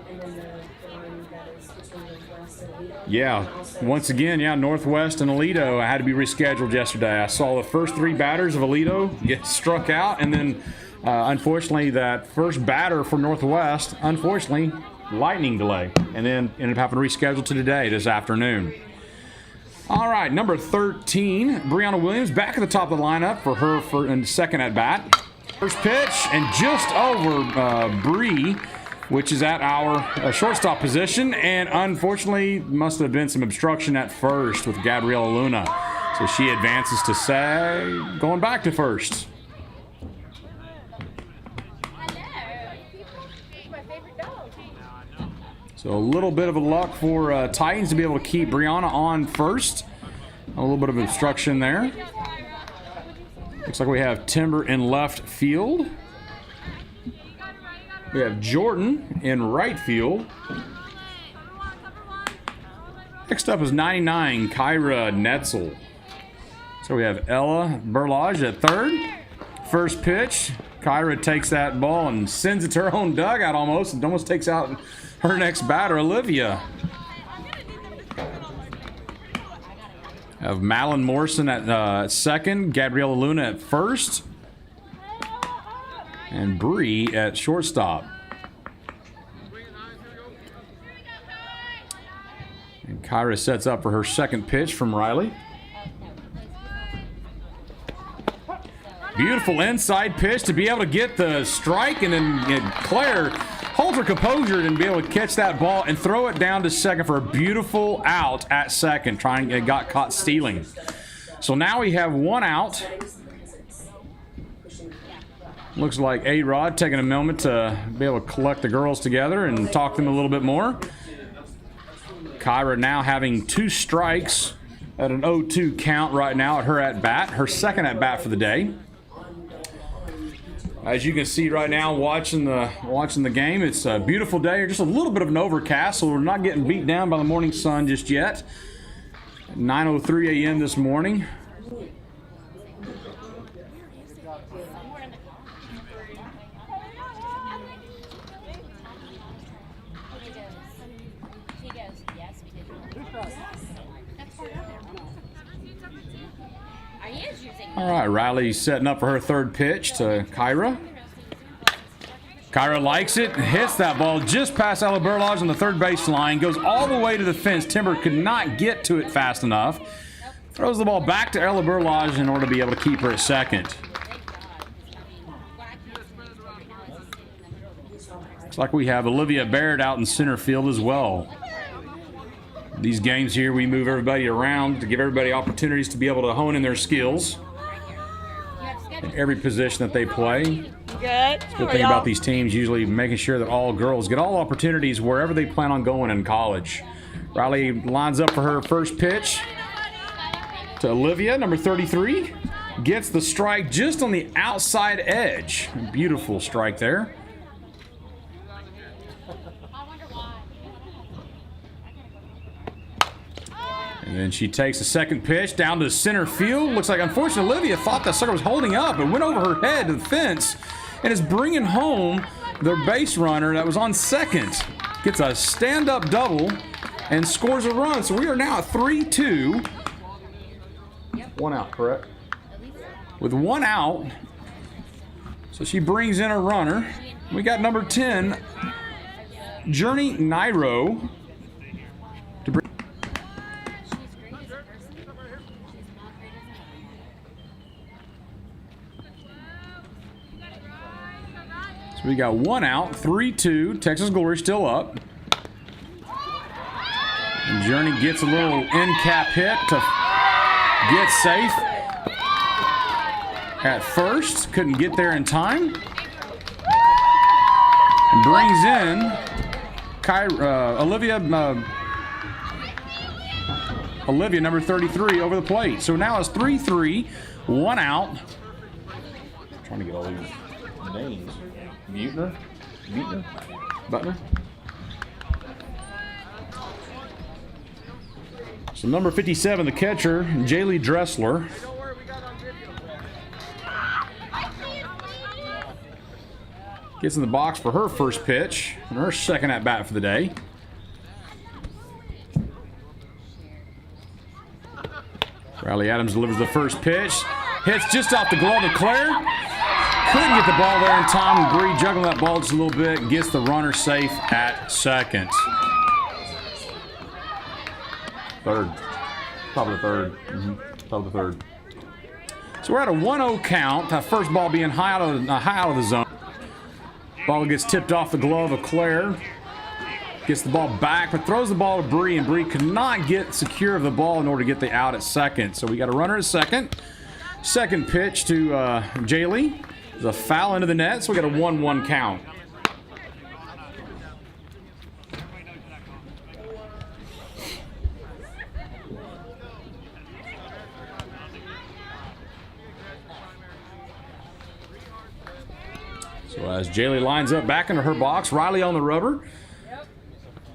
And then the one that is between Northwest and Aledo. Yeah, once again, Northwest and Aledo had to be rescheduled yesterday. I saw the first three batters of Aledo get struck out, and then unfortunately that first batter for Northwest, lightning delay, and then ended up having to reschedule to today, this afternoon. All right, number 13, Brianna Williams, back at the top of the lineup for her second at bat. First pitch, and just over Bree, which is at our shortstop position, and unfortunately must have been some obstruction at first with Gabriella Luna. So she advances to going back to first. So a little bit of a luck for Titans to be able to keep Brianna on first. A little bit of obstruction there. Looks like we have Timber in left field. We have Jordan in right field. Next up is 99, Kyra Netzel. So we have Ella Burlage at third. First pitch, Kyra takes that ball and sends it to her own dugout almost, and almost takes out her next batter, Olivia. Have Malin Morrison at second, Gabriella Luna at first, and Bree at shortstop. And Kyra sets up for her second pitch from Riley. Beautiful inside pitch to be able to get the strike, and then Claire holds her composure and be able to catch that ball and throw it down to second for a beautiful out at second. Got caught stealing. So now we have one out. Looks like A-Rod taking a moment to be able to collect the girls together and talk to them a little bit more. Kyra now having 2 strikes at an 0-2 count right now at her at-bat, her second at-bat for the day. As you can see right now, watching the game, it's a beautiful day. Just a little bit of an overcast, so we're not getting beat down by the morning sun just yet. 9:03 a.m. this morning. All right, Riley's setting up for her third pitch to Kyra. Kyra likes it, hits that ball just past Ella Burlage on the third base line, goes all the way to the fence. Timber could not get to it fast enough. Throws the ball back to Ella Burlage in order to be able to keep her at second. Looks like we have Olivia Baird out in center field as well. These games here, we move everybody around to give everybody opportunities to be able to hone in their skills in every position that they play. Good. Good thing about these teams, usually making sure that all girls get all opportunities wherever they plan on going in college. Riley lines up for her first pitch to Olivia, number 33. Gets the strike just on the outside edge. Beautiful strike there. And then she takes a second pitch down to center field. Looks like, unfortunately, Olivia thought that sucker was holding up and went over her head to the fence and is bringing home their base runner that was on second. Gets a stand-up double and scores a run. So we are now at 3-2. One out, correct? With one out. So she brings in a runner. We got number 10, Journey Nairo. So we got one out, 3-2. Texas Glory still up. And Journey gets a little end cap hit to get safe at first. Couldn't get there in time. And brings in Olivia, number 33, over the plate. So now it's 3-3, one out. Trying to get all these names. Butner? So number 57, the catcher, Jaylee Dressler. Gets in the box for her first pitch and her second at bat for the day. Riley Adams delivers the first pitch. Hits just off the glove of Claire. Couldn't get the ball there in time. Bree juggling that ball just a little bit. Gets the runner safe at second. Third. Probably third. Probably third. So we're at a 1-0 count. That first ball being high out of the zone. Ball gets tipped off the glove of Claire. Gets the ball back, but throws the ball to Bree, and Bree could not get secure of the ball in order to get the out at second. So we got a runner at second. Second pitch to Jaylee. There's a foul into the net, so we got a 1-1 count. So as Jaylee lines up back into her box, Riley on the rubber.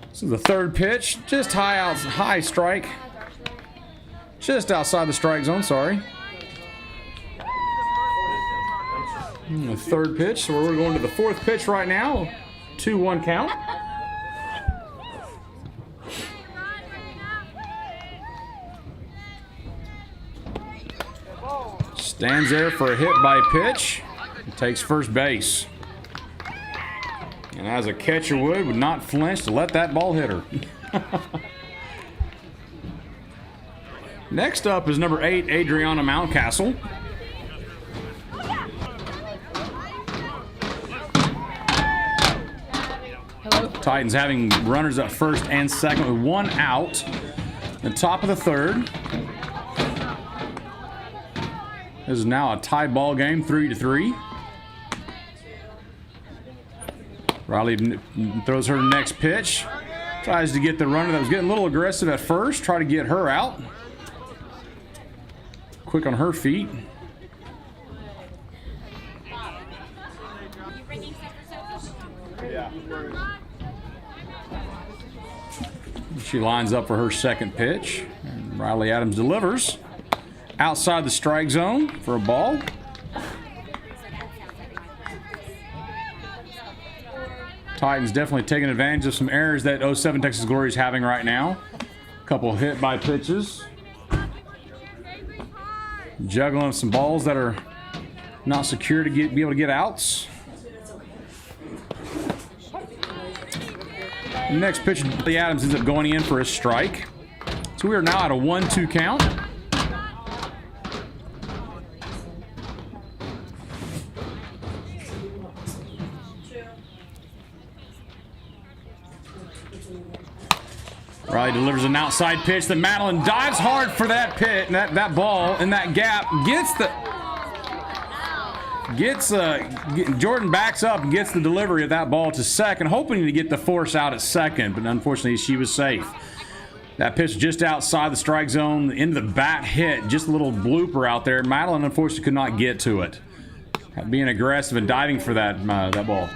This is the third pitch, just high strike. Just outside the strike zone, sorry. The third pitch, so we're going to the fourth pitch right now. 2-1 count. Stands there for a hit by pitch. Takes first base. And as a catcher would not flinch to let that ball hit her. Next up is number 8, Adriana Mountcastle. Titans having runners at first and second with 1 out. The top of the third. This is now a tie ball game, 3-3. Riley throws her next pitch. Tries to get the runner that was getting a little aggressive at first. Try to get her out. Quick on her feet. She lines up for her second pitch. And Riley Adams delivers outside the strike zone for a ball. Titans definitely taking advantage of some errors that 07 Texas Glory is having right now. A couple hit by pitches. Juggling some balls that are not secure to be able to get outs. The next pitch, the Adams ends up going in for a strike. So we are now at a 1-2 count. Riley delivers an outside pitch. The Madeline dives hard for that pit, that ball in that gap. Jordan backs up and gets the delivery of that ball to second, hoping to get the force out at second, but unfortunately she was safe. That pitch just outside the strike zone, into the bat hit, just a little blooper out there. Madeline unfortunately could not get to it. Being aggressive and diving for that ball.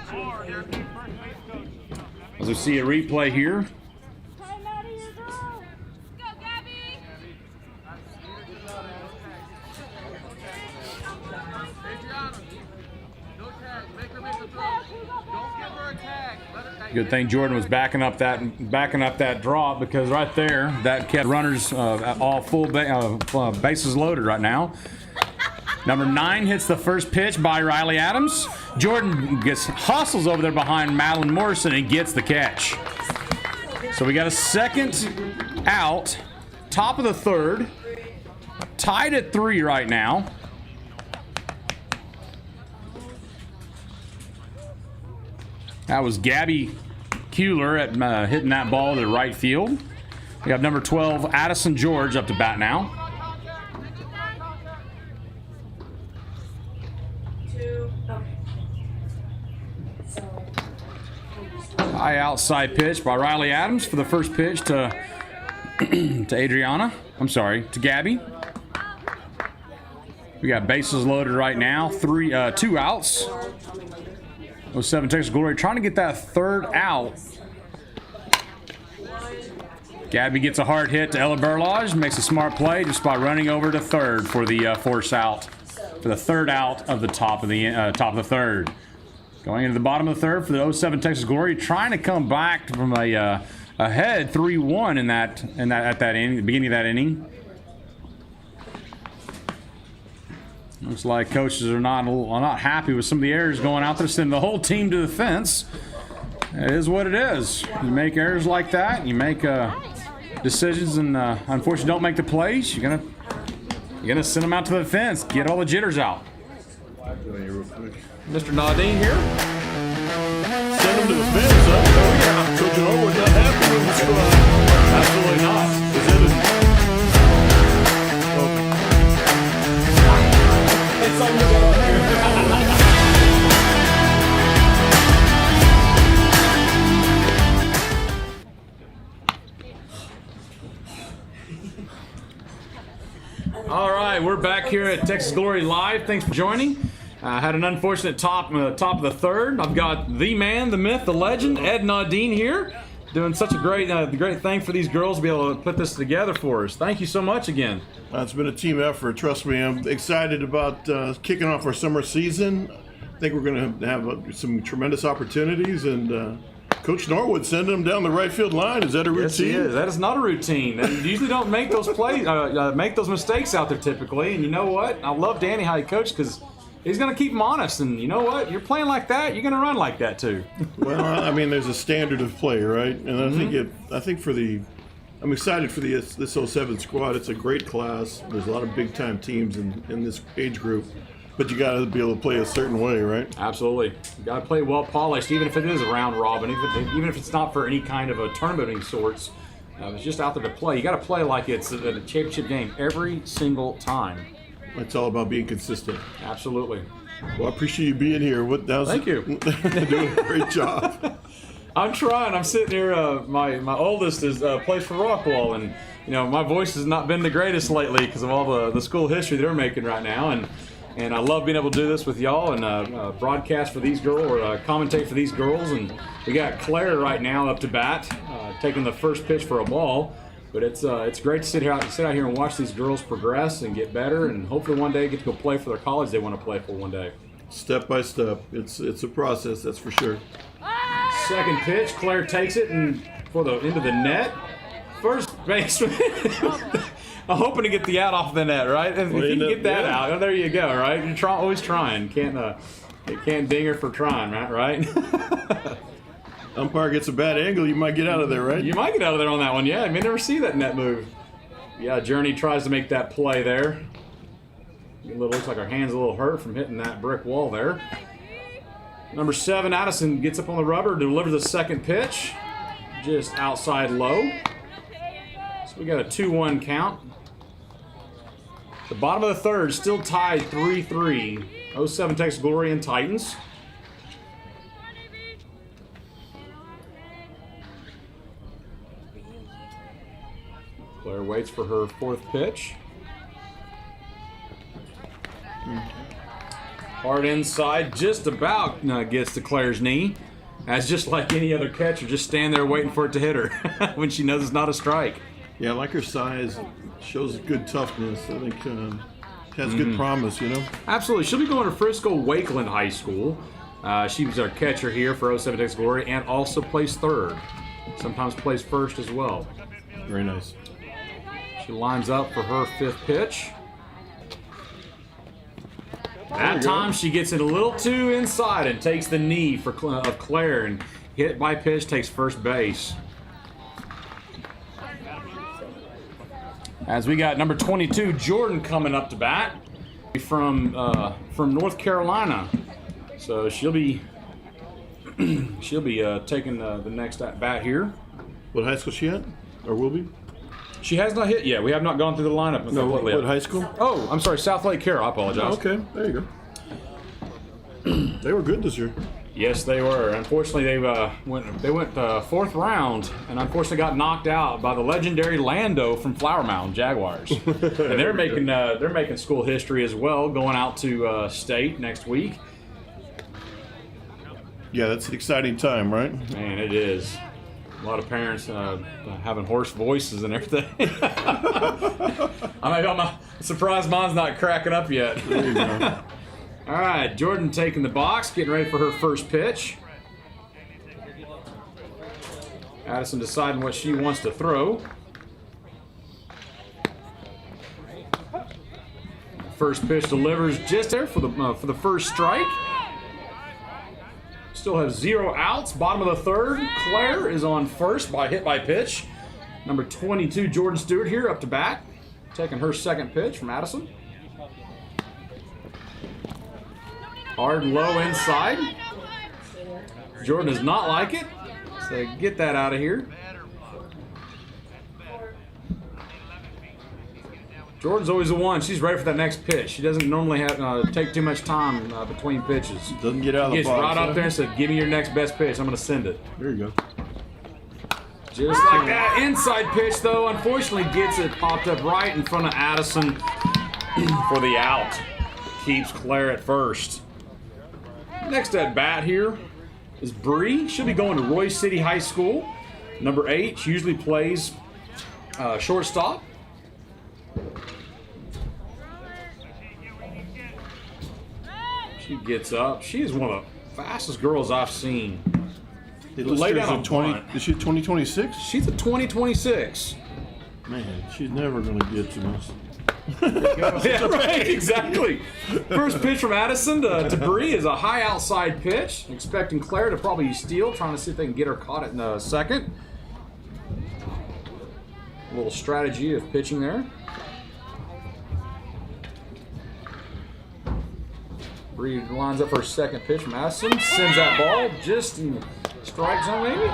As we see a replay here. Good thing Jordan was backing up that draw, because right there that kept runners all full bases loaded right now. Number 9 hits the first pitch by Riley Adams. Jordan hustles over there behind Madeline Morrison and gets the catch. So we got a second out, top of the third, tied at 3 right now. That was Gabby Kuehler at hitting that ball to right field. We have number 12, Addison George, up to bat now. High outside pitch by Riley Adams for the first pitch to to Gabby. We got bases loaded right now. 2 outs. 07 Texas Glory trying to get that third out. Gabby gets a hard hit to Ella Berlage, makes a smart play just by running over to third for the force out, for the third out of the top of the third. Going into the bottom of the third for the 07 Texas Glory, trying to come back from a ahead 3-1 at that inning, the beginning of that inning. Looks like coaches are not happy with some of the errors going out there, sending the whole team to the fence. It is what it is. You make errors like that, you make decisions, and unfortunately don't make the plays. You're gonna send them out to the fence, get all the jitters out. Mr. Nadine here. Send them to the fence. Oh yeah, Coach Norwood not happy with this one. Absolutely not. Is it It's on the All right, we're back here at Texas Glory Live. Thanks for joining. Had an unfortunate top of the third. I've got the man, the myth, the legend, Ed Nadine here, doing such a great thing for these girls to be able to put this together for us. Thank you so much again. It's been a team effort. Trust me, I'm excited about kicking off our summer season. I think we're going to have some tremendous opportunities, and Coach Norwood sending them down the right field line. Is that a routine? Yes, he is. That is not a routine. They usually don't make those plays, make those mistakes out there typically. And you know what? I love Danny how he coached, because he's going to keep them honest. And you know what? You're playing like that, you're going to run like that too. Well, I mean, there's a standard of play, right? And I think for the I'm excited for this 07 squad. It's a great class. There's a lot of big time teams in this age group, but you got to be able to play a certain way, right? Absolutely. You got to play well polished, even if it is a round robin, even if it's not for any kind of a tournament of any sorts. It's just out there to play. You got to play like it's a championship game every single time. It's all about being consistent. Absolutely. Well, I appreciate you being here. Thank you. Doing a great job. I'm trying. I'm sitting here. My oldest is plays for Rockwall, and my voice has not been the greatest lately because of all the school history they're making right now, and I love being able to do this with y'all and broadcast for these girls or commentate for these girls. And we got Claire right now up to bat, taking the first pitch for a ball. But it's great to sit out here and watch these girls progress and get better, and hopefully one day get to go play for their college they want to play for one day. Step by step, it's a process, that's for sure. Second pitch, Claire takes it and into the net. First baseman, I'm hoping to get the out off the net, right? If you can get that out, there you go, right? You're always trying. Can't ding her for trying, right? Umpire gets a bad angle, you might get out of there, right? You might get out of there on that one, yeah. I may never see that net move. Yeah, Journey tries to make that play there. Looks like her hand's a little hurt from hitting that brick wall there. Number 7, Addison gets up on the rubber, delivers the second pitch. Just outside low. So we got a 2-1 count. The bottom of the third, still tied 3-3. 07 Texas Glory and Titans. Claire waits for her fourth pitch. Hard inside, just about gets to Claire's knee. That's just like any other catcher, just stand there waiting for it to hit her when she knows it's not a strike. Yeah, I like her size. Shows good toughness. I think has good promise, Absolutely. She'll be going to Frisco Wakeland High School. She was our catcher here for 07 Texas Glory and also plays third. Sometimes plays first as well. Very nice. She lines up for her fifth pitch. That time she gets it a little too inside and takes the knee of Claire, and hit by pitch takes first base. As we got number 22 Jordan coming up to bat from North Carolina, so she'll be taking the next at bat here. What high school she at, or will be? She has not hit yet. We have not gone through the lineup. No, what high school? Oh, I'm sorry, South Lake Carroll. I apologize. Oh, okay, there you go. They were good this year. Yes, they were. Unfortunately, they went fourth round, and unfortunately got knocked out by the legendary Lando from Flower Mound Jaguars. And they're making school history as well, going out to state next week. Yeah, that's an exciting time, right? Man, it is. A lot of parents having hoarse voices and everything. I'm surprised mine's not cracking up yet. There you go. All right, Jordan taking the box, getting ready for her first pitch. Addison deciding what she wants to throw. First pitch delivers just there for the first strike. Still have 0 outs. Bottom of the third. Claire is on first by hit by pitch. Number 22, Jordan Stewart here up to bat. Taking her second pitch from Addison. Hard and low inside. Jordan does not like it. So get that out of here. Jordan's always the one. She's ready for that next pitch. She doesn't normally have take too much time between pitches. Doesn't get out of the Gets box. right up there and said, "Give me your next best pitch. I'm going to send it." There you go. Just like that. Inside pitch, though, unfortunately gets it popped up right in front of Addison for the out. Keeps Claire at first. Next at bat here is Bree. She'll be going to Royce City High School. Number 8. She usually plays shortstop. She gets up. She is one of the fastest girls I've seen. Lay down on 20. bunt. Is she 2026? She's a 2026. Man, she's never going to get to us. Yeah, right, exactly. First pitch from Addison to Bree is a high outside pitch. Expecting Claire to probably steal, trying to see if they can get her caught at second. A little strategy of pitching there. Bree lines up for a second pitch. Madison sends that ball just in strike zone, maybe? I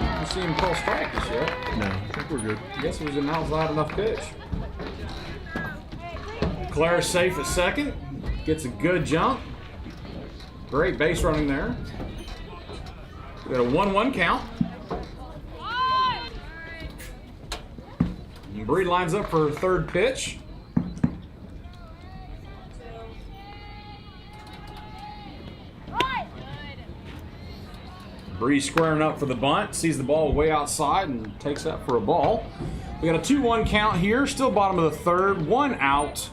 haven't seen him call strike this yet. No, I think we're good. I guess it was an outside enough pitch. Claire's safe at second. Gets a good jump. Great base running there. We got a 1-1 count. And Bree lines up for her third pitch. Bree squaring up for the bunt, sees the ball way outside and takes that for a ball. We got a 2-1 count here, still bottom of the third, 1 out,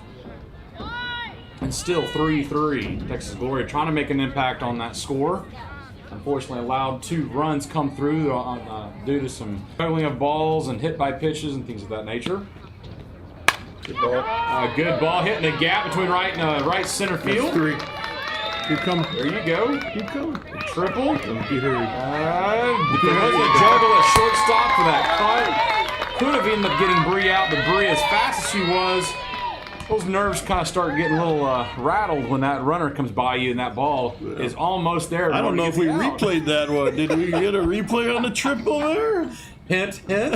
and still 3-3. Texas Glory trying to make an impact on that score. Unfortunately, allowed 2 runs come through due to some juggling of balls and hit by pitches and things of that nature. Good ball. Good ball hitting the gap between right and right center field. That's 3. Keep coming. There you go. Keep coming. Triple. Don't be hurried. Because the juggle at shortstop for that cut. Could have ended up getting Bree out, but Bree, as fast as she was, those nerves kind of start getting a little rattled when that runner comes by you and that ball is almost there. I don't know if we replayed that one. Did we get a replay on the triple there? Hint, hint.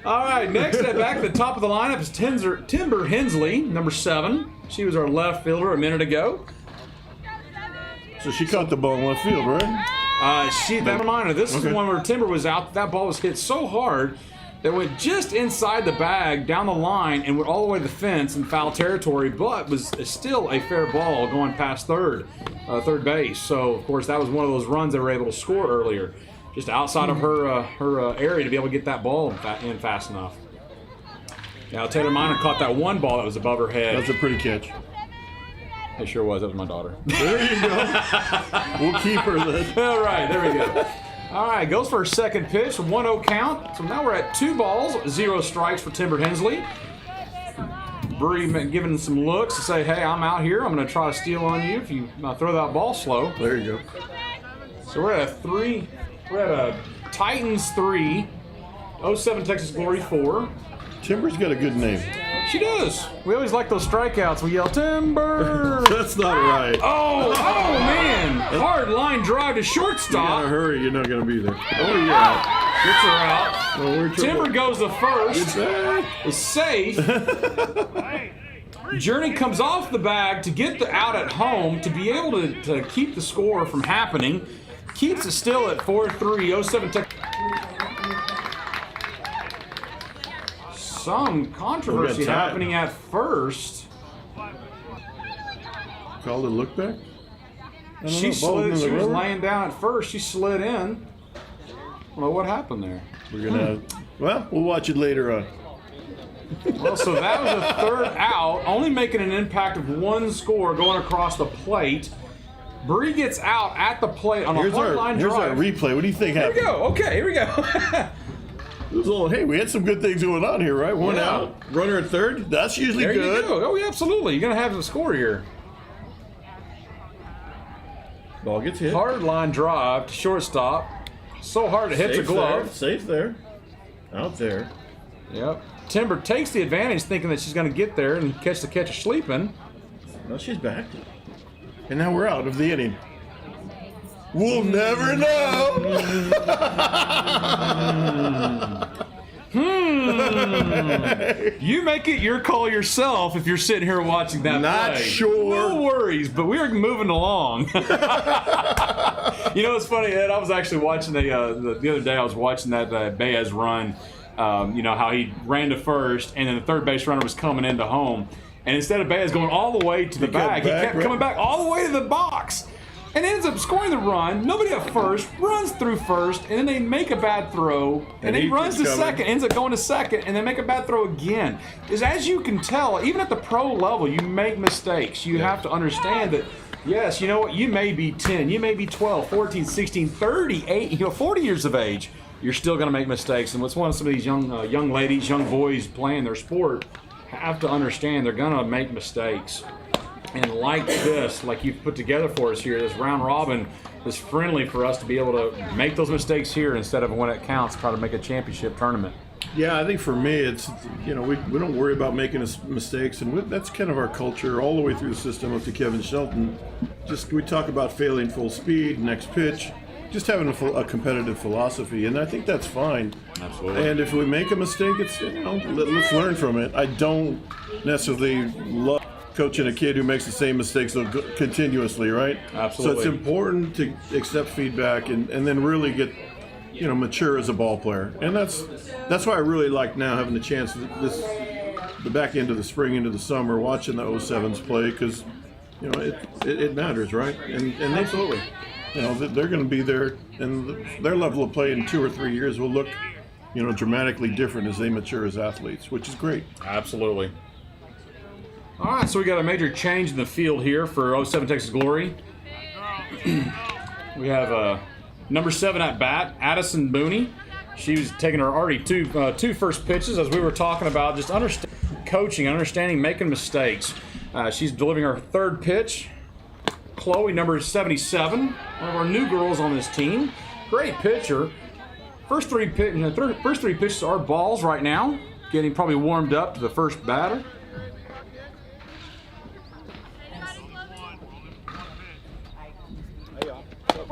All right, next at back at the top of the lineup is Timber Hensley, number 7. She was our left fielder a minute ago. So she caught the ball in left field, right? That reminder, this is the one where Timber was out. That ball was hit so hard that went just inside the bag, down the line, and went all the way to the fence in foul territory, but was still a fair ball going past third base. So, of course, that was one of those runs they were able to score earlier. Just outside of her area to be able to get that ball in fast enough. Now Taylor Miner caught that one ball that was above her head. That's a pretty catch. It sure was. That was my daughter. There you go. We'll keep her then. All right, there we go. All right, goes for her second pitch, 1-0 count. So now we're at 2 balls, 0 strikes for Timber Hensley. Bree giving some looks to say, hey, I'm out here. I'm going to try to steal on you if you throw that ball slow. There you go. So we're at a Titans 3, 07 Texas Glory 4. Timber's got a good name. She does. We always like those strikeouts. We yell, Timber! That's not right. Oh, man! Hard line drive to You shortstop. gotta hurry. You're not gonna be there. Oh, you're out. Gets her out. Well, we're Timber goes to first. It's back. Is safe. Journey comes off the bag to get the out at home to be able to keep the score from happening. Keeps it still at 4-3, 07 Texas. Some controversy happening at first. Called a look back? She was laying down at first. She slid in. I don't know what happened there. We're gonna. Well, we'll watch it later on. Well, so that was a third out, only making an impact of 1 score going across the plate. Bree gets out at the plate on a hard line drive. Here's our replay. What do you think happened? Here we go. Okay, here we go. It was all, hey, we had some good things going on here, right? 1 out, runner at third. That's usually There good. you go. Oh, yeah, absolutely. You're going to have the score here. Ball gets hit. Hard line drive to shortstop. So hard it hits a glove. Safe there. Out there. Yep. Timber takes the advantage thinking that she's going to get there and catch the catcher sleeping. No, she's back. And now we're out of the inning. We'll never know. You make it your call yourself if you're sitting here watching that Not play. sure. No worries, but we are moving along. You know, it's funny, Ed. I was actually watching the other day. I was watching that Baez run. You know how he ran to first, and then the third base runner was coming into home, and instead of Baez going all the way to the bag, he kept coming back all the way to the box. And ends up scoring the run. Nobody at first, runs through first, and then they make a bad throw, and he runs to second, ends up going to second, and then make a bad throw again. Because as you can tell, even at the pro level, you make mistakes. You have to understand that, yes, you know what, you may be 10, you may be 12, 14, 16, 38, 40 years of age. You're still going to make mistakes. And what's one of some of these young ladies, young boys playing their sport have to understand they're going to make mistakes. And like this, like you've put together for us here, this round robin is friendly for us to be able to make those mistakes here instead of when it counts, try to make a championship tournament. Yeah, I think for me, it's, you know, we don't worry about making mistakes, and that's kind of our culture all the way through the system up to Kevin Shelton. Just we talk about failing full speed, next pitch, just having a competitive philosophy, and I think that's fine. Absolutely. And if we make a mistake, it's, you know, let's learn from it. I don't necessarily love coaching a kid who makes the same mistakes continuously, right? Absolutely. So it's important to accept feedback and then really get, you know, mature as a ball player. And that's why I really like now having the chance the back end of the spring into the summer, watching the 07s play, because, you know, it matters, right? And Absolutely. you know, they're going to be there, and their level of play in 2 or 3 years will look, you know, dramatically different as they mature as athletes, which is great. Absolutely. All right, so we got a major change in the field here for 07 Texas Glory. We have number 7 at bat, Addison Booney. She was taking her already two first pitches, as we were talking about, just coaching, understanding, making mistakes. She's delivering her third pitch. Chloe, number 77, one of our new girls on this team. Great pitcher. First three pitches are balls right now, getting probably warmed up to the first batter.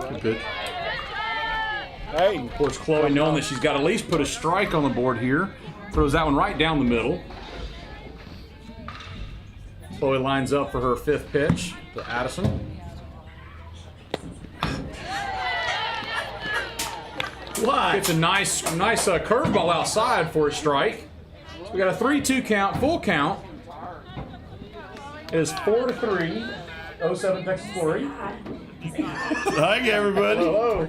Good pitch. Hey. Of course, Chloe, knowing that she's got to at least put a strike on the board here, throws that one right down the middle. Chloe lines up for her 5th pitch to Addison. What? Gets a nice curveball outside for a strike. So we got a 3-2 count, full count. It is 4-3, 07 Texas Glory. Hi, everybody. Hello.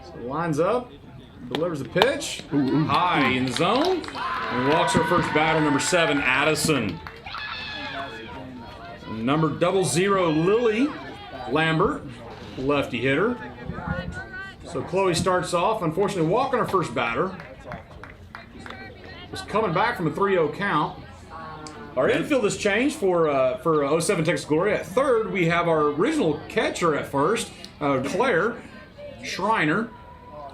So lines up, delivers the pitch, high in the zone, and walks her first batter, number 7, Addison. Number 00, Lily Lambert, lefty hitter. So Chloe starts off, unfortunately walking her first batter. Was coming back from a 3-0 count. Our infield has changed for 07 Texas Glory. At third, we have our original catcher at first, Claire Schreiner.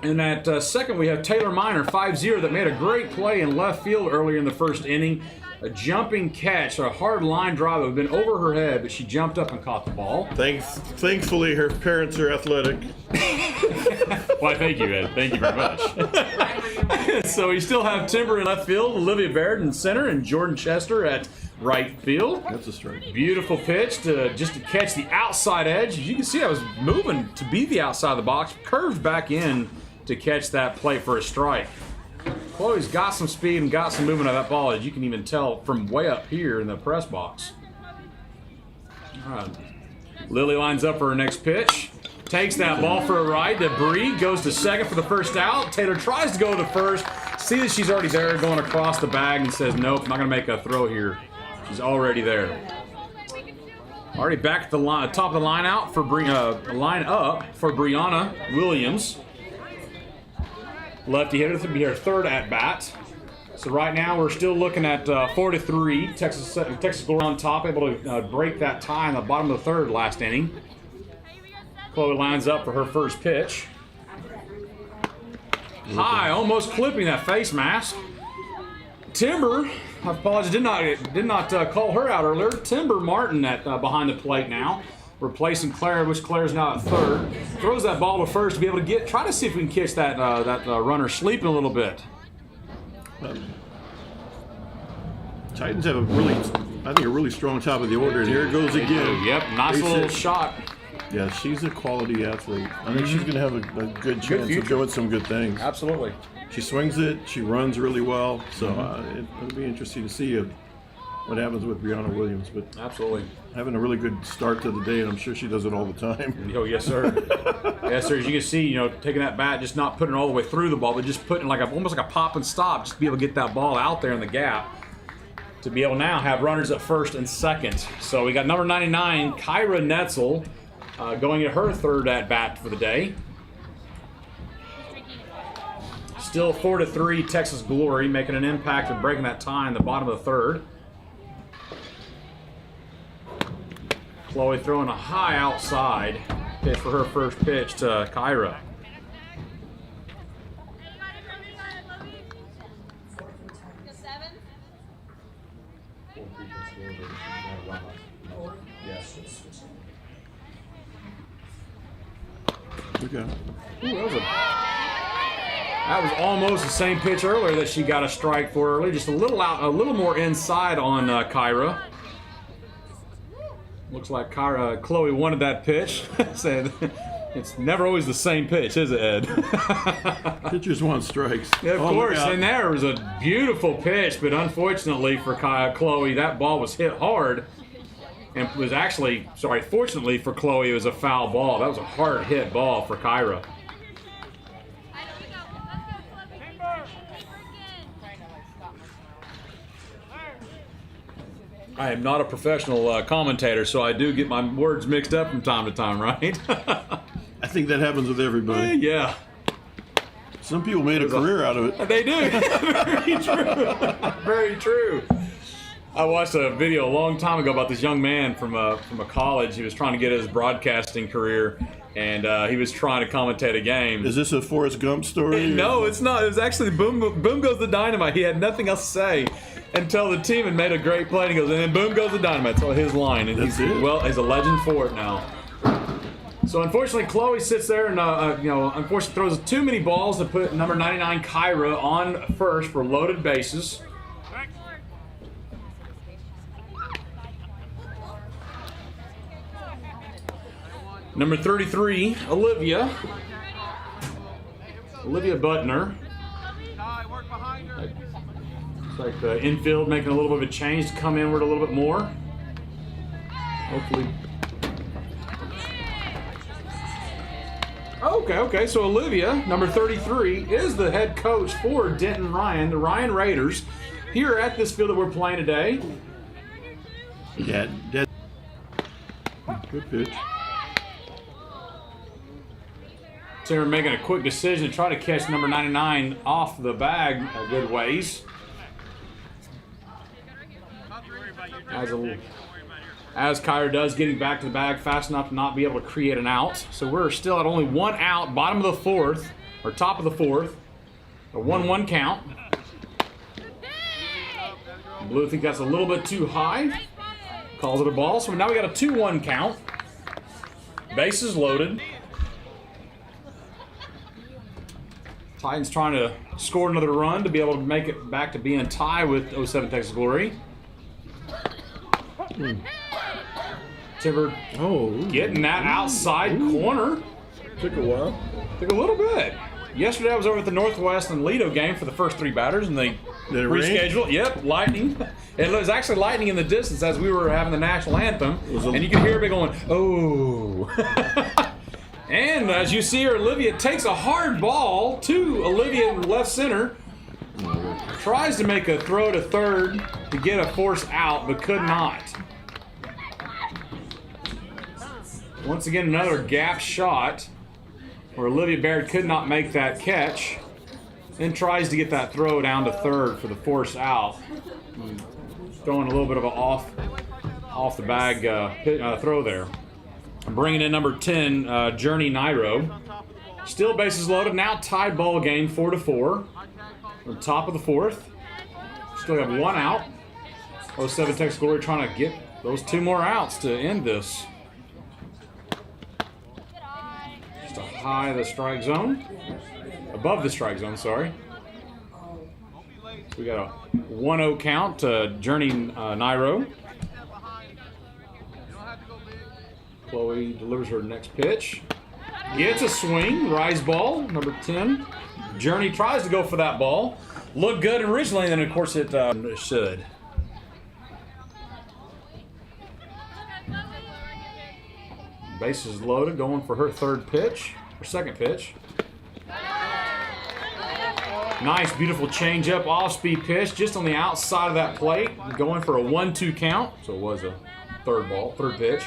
And at second, we have Taylor Miner, 5-0, that made a great play in left field earlier in the first inning. A jumping catch, a hard line drive that would have been over her head, but she jumped up and caught the ball. Thankfully, her parents are athletic. Why, thank you, Ed. Thank you very much. So we still have Timber in left field, Olivia Baird in center, and Jordan Chester at right field. That's a strike. Beautiful pitch just to catch the outside edge. As you can see, I was moving to be the outside of the box, curved back in to catch that play for a strike. Chloe's got some speed and got some movement of that ball, as you can even tell from way up here in the press box. All right. Lily lines up for her next pitch. Takes that ball for a ride. Debris goes to second for the first out. Taylor tries to go to first. See that she's already there going across the bag and says, nope, I'm not going to make a throw here. She's already there. Already back at the line, top of the line out for line up for Brianna Williams. Lefty hitter to be her third at bat. So right now we're still looking at 4-3. Texas Glory on top, able to break that tie in the bottom of the third last inning. Chloe lines up for her first pitch. High, almost clipping that face mask. Timber, I apologize, did not call her out earlier. Timber Martin at behind the plate now, replacing Claire, which Claire's now at third. Throws that ball to first to be able to try to see if we can catch that runner sleeping a little bit. Titans have a really strong top of the order, and here it goes again. Yep, nice little shot. Yeah, she's a quality athlete. I think she's going to have a good chance of doing some good things. Absolutely. She swings it. She runs really well. So it'll be interesting to see what happens with Brianna Williams. But absolutely, having a really good start to the day, and I'm sure she does it all the time. Oh, yes, sir. Yes, sir. As you can see, taking that bat, just not putting it all the way through the ball, but just putting almost like a pop and stop, just to be able to get that ball out there in the gap. To be able to now have runners at first and second. So we got number 99, Kyra Netzel, going at her third at bat for the day. Still 4-3 Texas Glory, making an impact of breaking that tie in the bottom of the third. Chloe throwing a high outside pitch for her first pitch to Kyra. Okay. Ooh, that was almost the same pitch earlier that she got a strike for earlier. Just a little more inside on Kyra. Looks like Chloe wanted that pitch. Said it's never always the same pitch, is it, Ed? Pitchers want strikes. Yeah, of course. And there was a beautiful pitch, but unfortunately for Chloe, that ball was hit hard. And it was actually, fortunately for Chloe, it was a foul ball. That was a hard hit ball for Kyra. I am not a professional commentator, so I do get my words mixed up from time to time, right? I think that happens with everybody. Yeah. Some people made a career out of it. They do. Very true. Very true. I watched a video a long time ago about this young man from a college. He was trying to get his broadcasting career, and he was trying to commentate a game. Is this a Forrest Gump story? No, it's not. It was actually boom goes the dynamite. He had nothing else to say until the team had made a great play. And he goes, and then boom goes the dynamite. That's his line, and he's a legend for it now. So unfortunately, Chloe sits there and unfortunately throws too many balls to put number 99 Kyra on first for loaded bases. Number 33, Olivia Butner. Looks like the infield making a little bit of a change to come inward a little bit more. Hopefully. Okay, so Olivia, number 33, is the head coach for Denton Ryan, the Ryan Raiders, here at this field that we're playing today. Yeah, good pitch. So they're making a quick decision to try to catch number 99 off the bag a good ways. As Kyra does, getting back to the bag fast enough to not be able to create an out. So we're still at only one out, bottom of the fourth, or top of the fourth. A 1-1 count. Blue think that's a little bit too high. Calls it a ball. So now we got a 2-1 count. Bases loaded. Titans trying to score another run to be able to make it back to being tie with 07 Texas Glory. Timber getting that outside corner. Took a while. Took a little bit. Yesterday I was over at the Northwest and Lido game for the first three batters, and they rescheduled. Yep, lightning. It was actually lightning in the distance as we were having the national anthem, and you could hear everybody going, "Oh!" And as you see here, Olivia takes a hard ball to Olivia in left center. Tries to make a throw to third to get a force out, but could not. Once again, another gap shot where Olivia Baird could not make that catch. Then tries to get that throw down to third for the force out. Throwing a little bit of an off the bag throw there. Bringing in number 10, Journey Nairo. Still bases loaded. Now tied ball game 4-4. On top of the fourth. Still have one out. 07 Texas Glory trying to get those two more outs to end this. Just a high the strike zone. Above the strike zone, sorry. So we got a 1-0 count to Journey Nairo. Chloe delivers her next pitch. Gets a swing. Rise ball, number 10. Journey tries to go for that ball. Looked good originally, and then of course it should. Bases loaded, going for her third pitch, her second pitch. Nice, beautiful changeup, off-speed pitch, just on the outside of that plate, going for a 1-2 count. So it was a third pitch.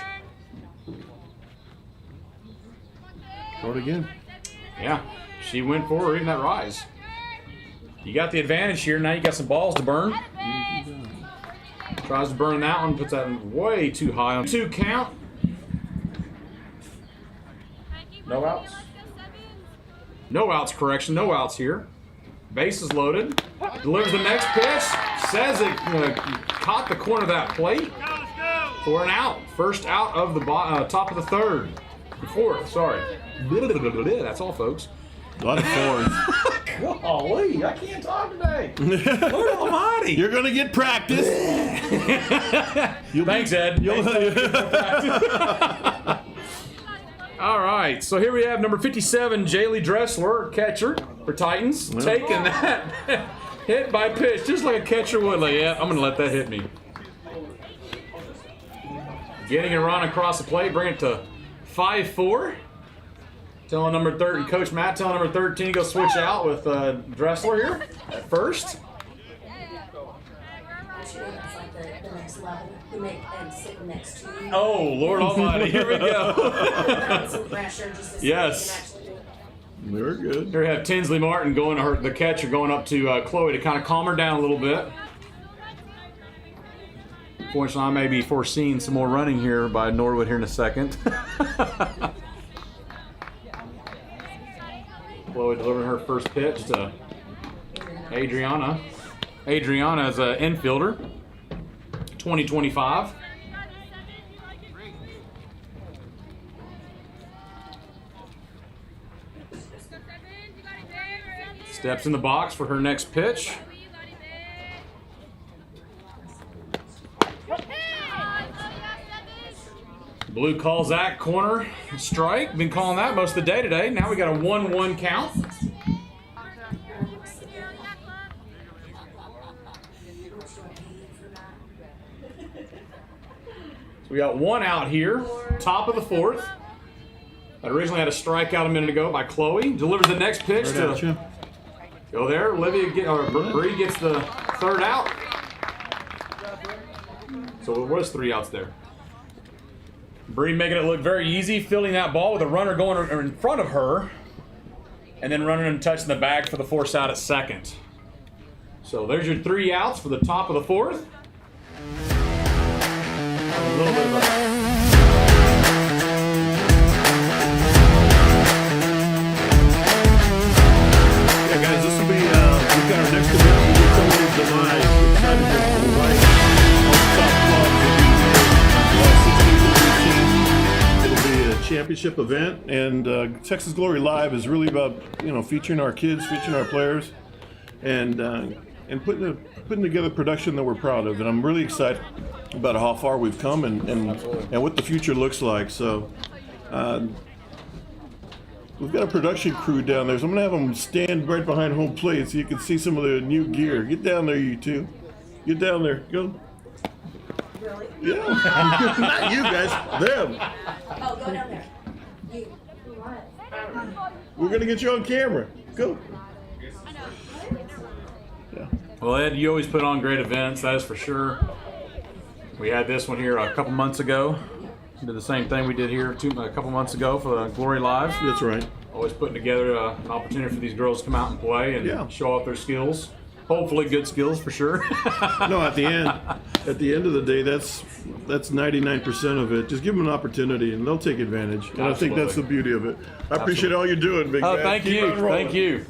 Throw it again. Yeah, she went for her, even that rise. You got the advantage here. Now you got some balls to burn. Tries to burn that one, puts that way too high on 2 count. No outs. No outs, correction. No outs here. Base is loaded. Delivers the next pitch. Says it caught the corner of that plate for an out. First out of the top of the third. Fourth, sorry. That's all, folks. A lot of fours. Golly, I can't talk today. Lord Almighty. You're going to get practice. Thanks, Ed. All right, so here we have number 57, Jaylee Dressler, catcher for Titans, taking that hit by pitch, just like a catcher would. Like, yeah, I'm going to let that hit me. Getting a run across the plate, bring it to 5-4. Telling number 30, Coach Matt telling number 13 to go switch out with Dressler here at first. The next level. You make them sit next to you. Oh, Lord Almighty, here we go. Some pressure just to see Yes. if you can actually do it. Very good. Here we have Tinsley Martin going to her, the catcher, going up to Chloe to kind of calm her down a little bit. Fortunately, I may be foreseeing some more running here by Norwood here in a second. Chloe delivering her first pitch to Adriana. Adriana is an infielder, 2025. Steps in the box for her next pitch. Blue calls that corner strike. Been calling that most of the day today. Now we got a 1-1 count. So we got one out here, top of the fourth. I originally had a strikeout a minute ago by Chloe. Delivers the next pitch to go there. Bree gets the third out. So it was 3 outs there. Bree making it look very easy, fielding that ball with a runner going in front of her, and then running and touching the bag for the force out at second. So there's your 3 outs for the top of the fourth. A little bit of a Guys, this will be, we've got our next event. We'll be coming in July. We're trying to get the right top clubs. It'll be a championship event, and Texas Glory Live is really about, featuring our kids, featuring our players, and putting together production that we're proud of. And I'm really excited about how far we've come and what the future looks like. So, we've got a production crew down there, so I'm going to have them stand right behind home plate so you can see some of the new gear. Get down there, you two. Get down there. Go. Really? Yeah. Not you guys. Them. Oh, go down there. You want it? We're going to get you on camera. Go. Yeah. Well, Ed, you always put on great events, that is for sure. We had this one here a couple months ago. Did the same thing we did here a couple months ago for the Glory Live. That's right. Always putting together an opportunity for these girls to come out and play and show off their skills. Hopefully good skills for sure. No, at the end of the day, that's 99% of it. Just give them an opportunity and they'll take advantage. And I think that's the beauty of it. I appreciate all you're doing, big man. Thank Keep you. on rolling. Thank you.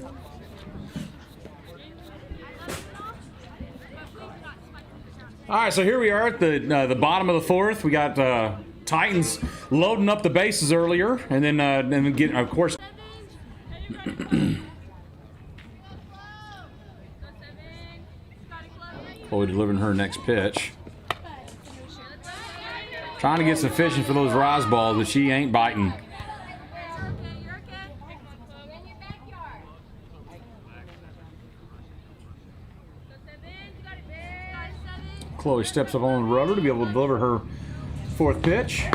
All right, so here we are at the bottom of the fourth. We got Titans loading up the bases earlier, and then getting, of course. Chloe delivering her next pitch. Trying to get some fishing for those rise balls, but she ain't biting. Chloe steps up on the rubber to be able to deliver her fourth pitch.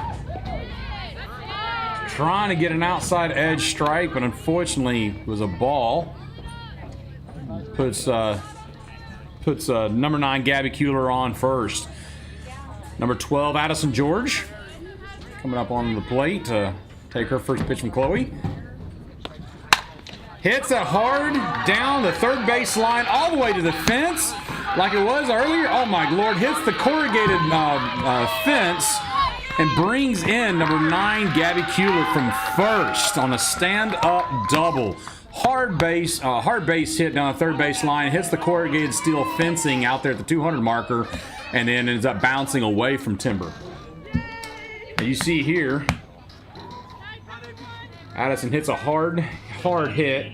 Trying to get an outside edge strike, but unfortunately it was a ball. Puts number 9 Gabby Kuehler on first. Number 12 Addison George coming up on the plate to take her first pitch from Chloe. Hits it hard down the third base line all the way to the fence like it was earlier. Oh my Lord, hits the corrugated fence and brings in number 9, Gabby Kueller from first on a stand-up double. Hard base hit down the third base line, hits the corrugated steel fencing out there at the 200 marker, and then ends up bouncing away from Timber. And you see here, Addison hits a hard hit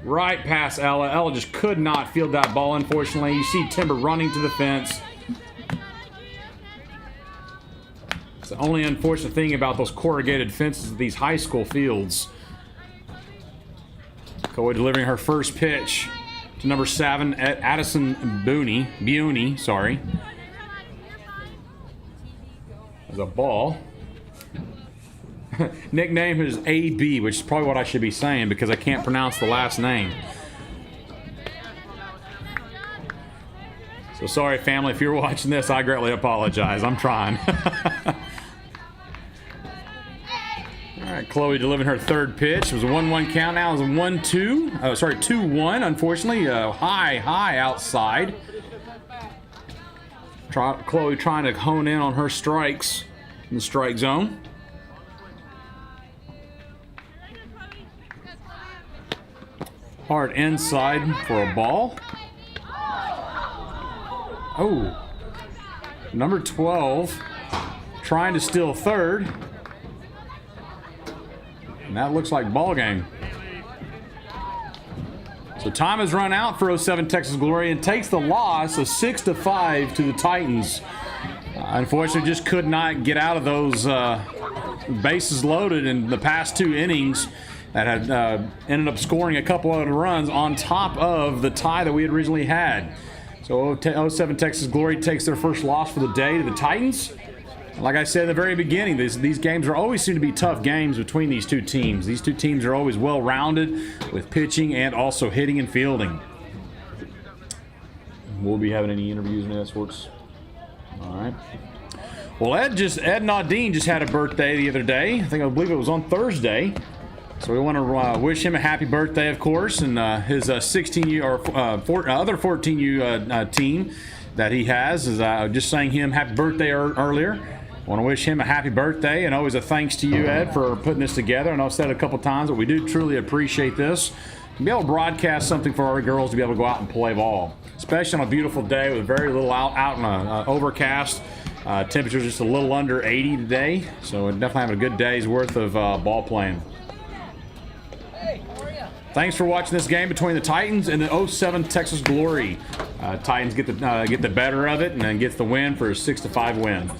right past Ella. Ella just could not field that ball, unfortunately. You see Timber running to the fence. It's the only unfortunate thing about those corrugated fences of these high school fields. Coy delivering her first pitch to number 7, Addison Buni, sorry. There's a ball. Nickname is AB, which is probably what I should be saying because I can't pronounce the last name. So sorry, family, if you're watching this, I greatly apologize. I'm trying. All right, Chloe delivering her third pitch. It was a 1-1 count. Now it's a 1-2. Oh, sorry, 2-1. Unfortunately, high outside. Chloe trying to hone in on her strikes in the strike zone. Hard inside for a ball. Oh, number 12 trying to steal third. And that looks like ball game. So time has run out for 07 Texas Glory and takes the loss of 6-5 to the Titans. Unfortunately, just could not get out of those bases loaded in the past 2 innings that had ended up scoring a couple other runs on top of the tie that we had originally had. So 07 Texas Glory takes their first loss for the day to the Titans. Like I said in the very beginning, these games are always seem to be tough games between these 2 teams. These 2 teams are always well-rounded with pitching and also hitting and fielding. We'll be having any interviews in that sorts. All right. Well, Ed Naudine just had a birthday the other day. I believe it was on Thursday. So we want to wish him a happy birthday, of course, and his 16U or other 14U team that he has is just saying him happy birthday earlier. I want to wish him a happy birthday, and always a thanks to you, Ed, for putting this together. And I've said it a couple times, but we do truly appreciate this. To be able to broadcast something for our girls to be able to go out and play ball, especially on a beautiful day with very little out in an overcast. Temperatures just a little under 80 today, so we're definitely having a good day's worth of ball playing. Thanks for watching this game between the Titans and the 07 Texas Glory. Titans get the better of it and then gets the win for a 6-5 win.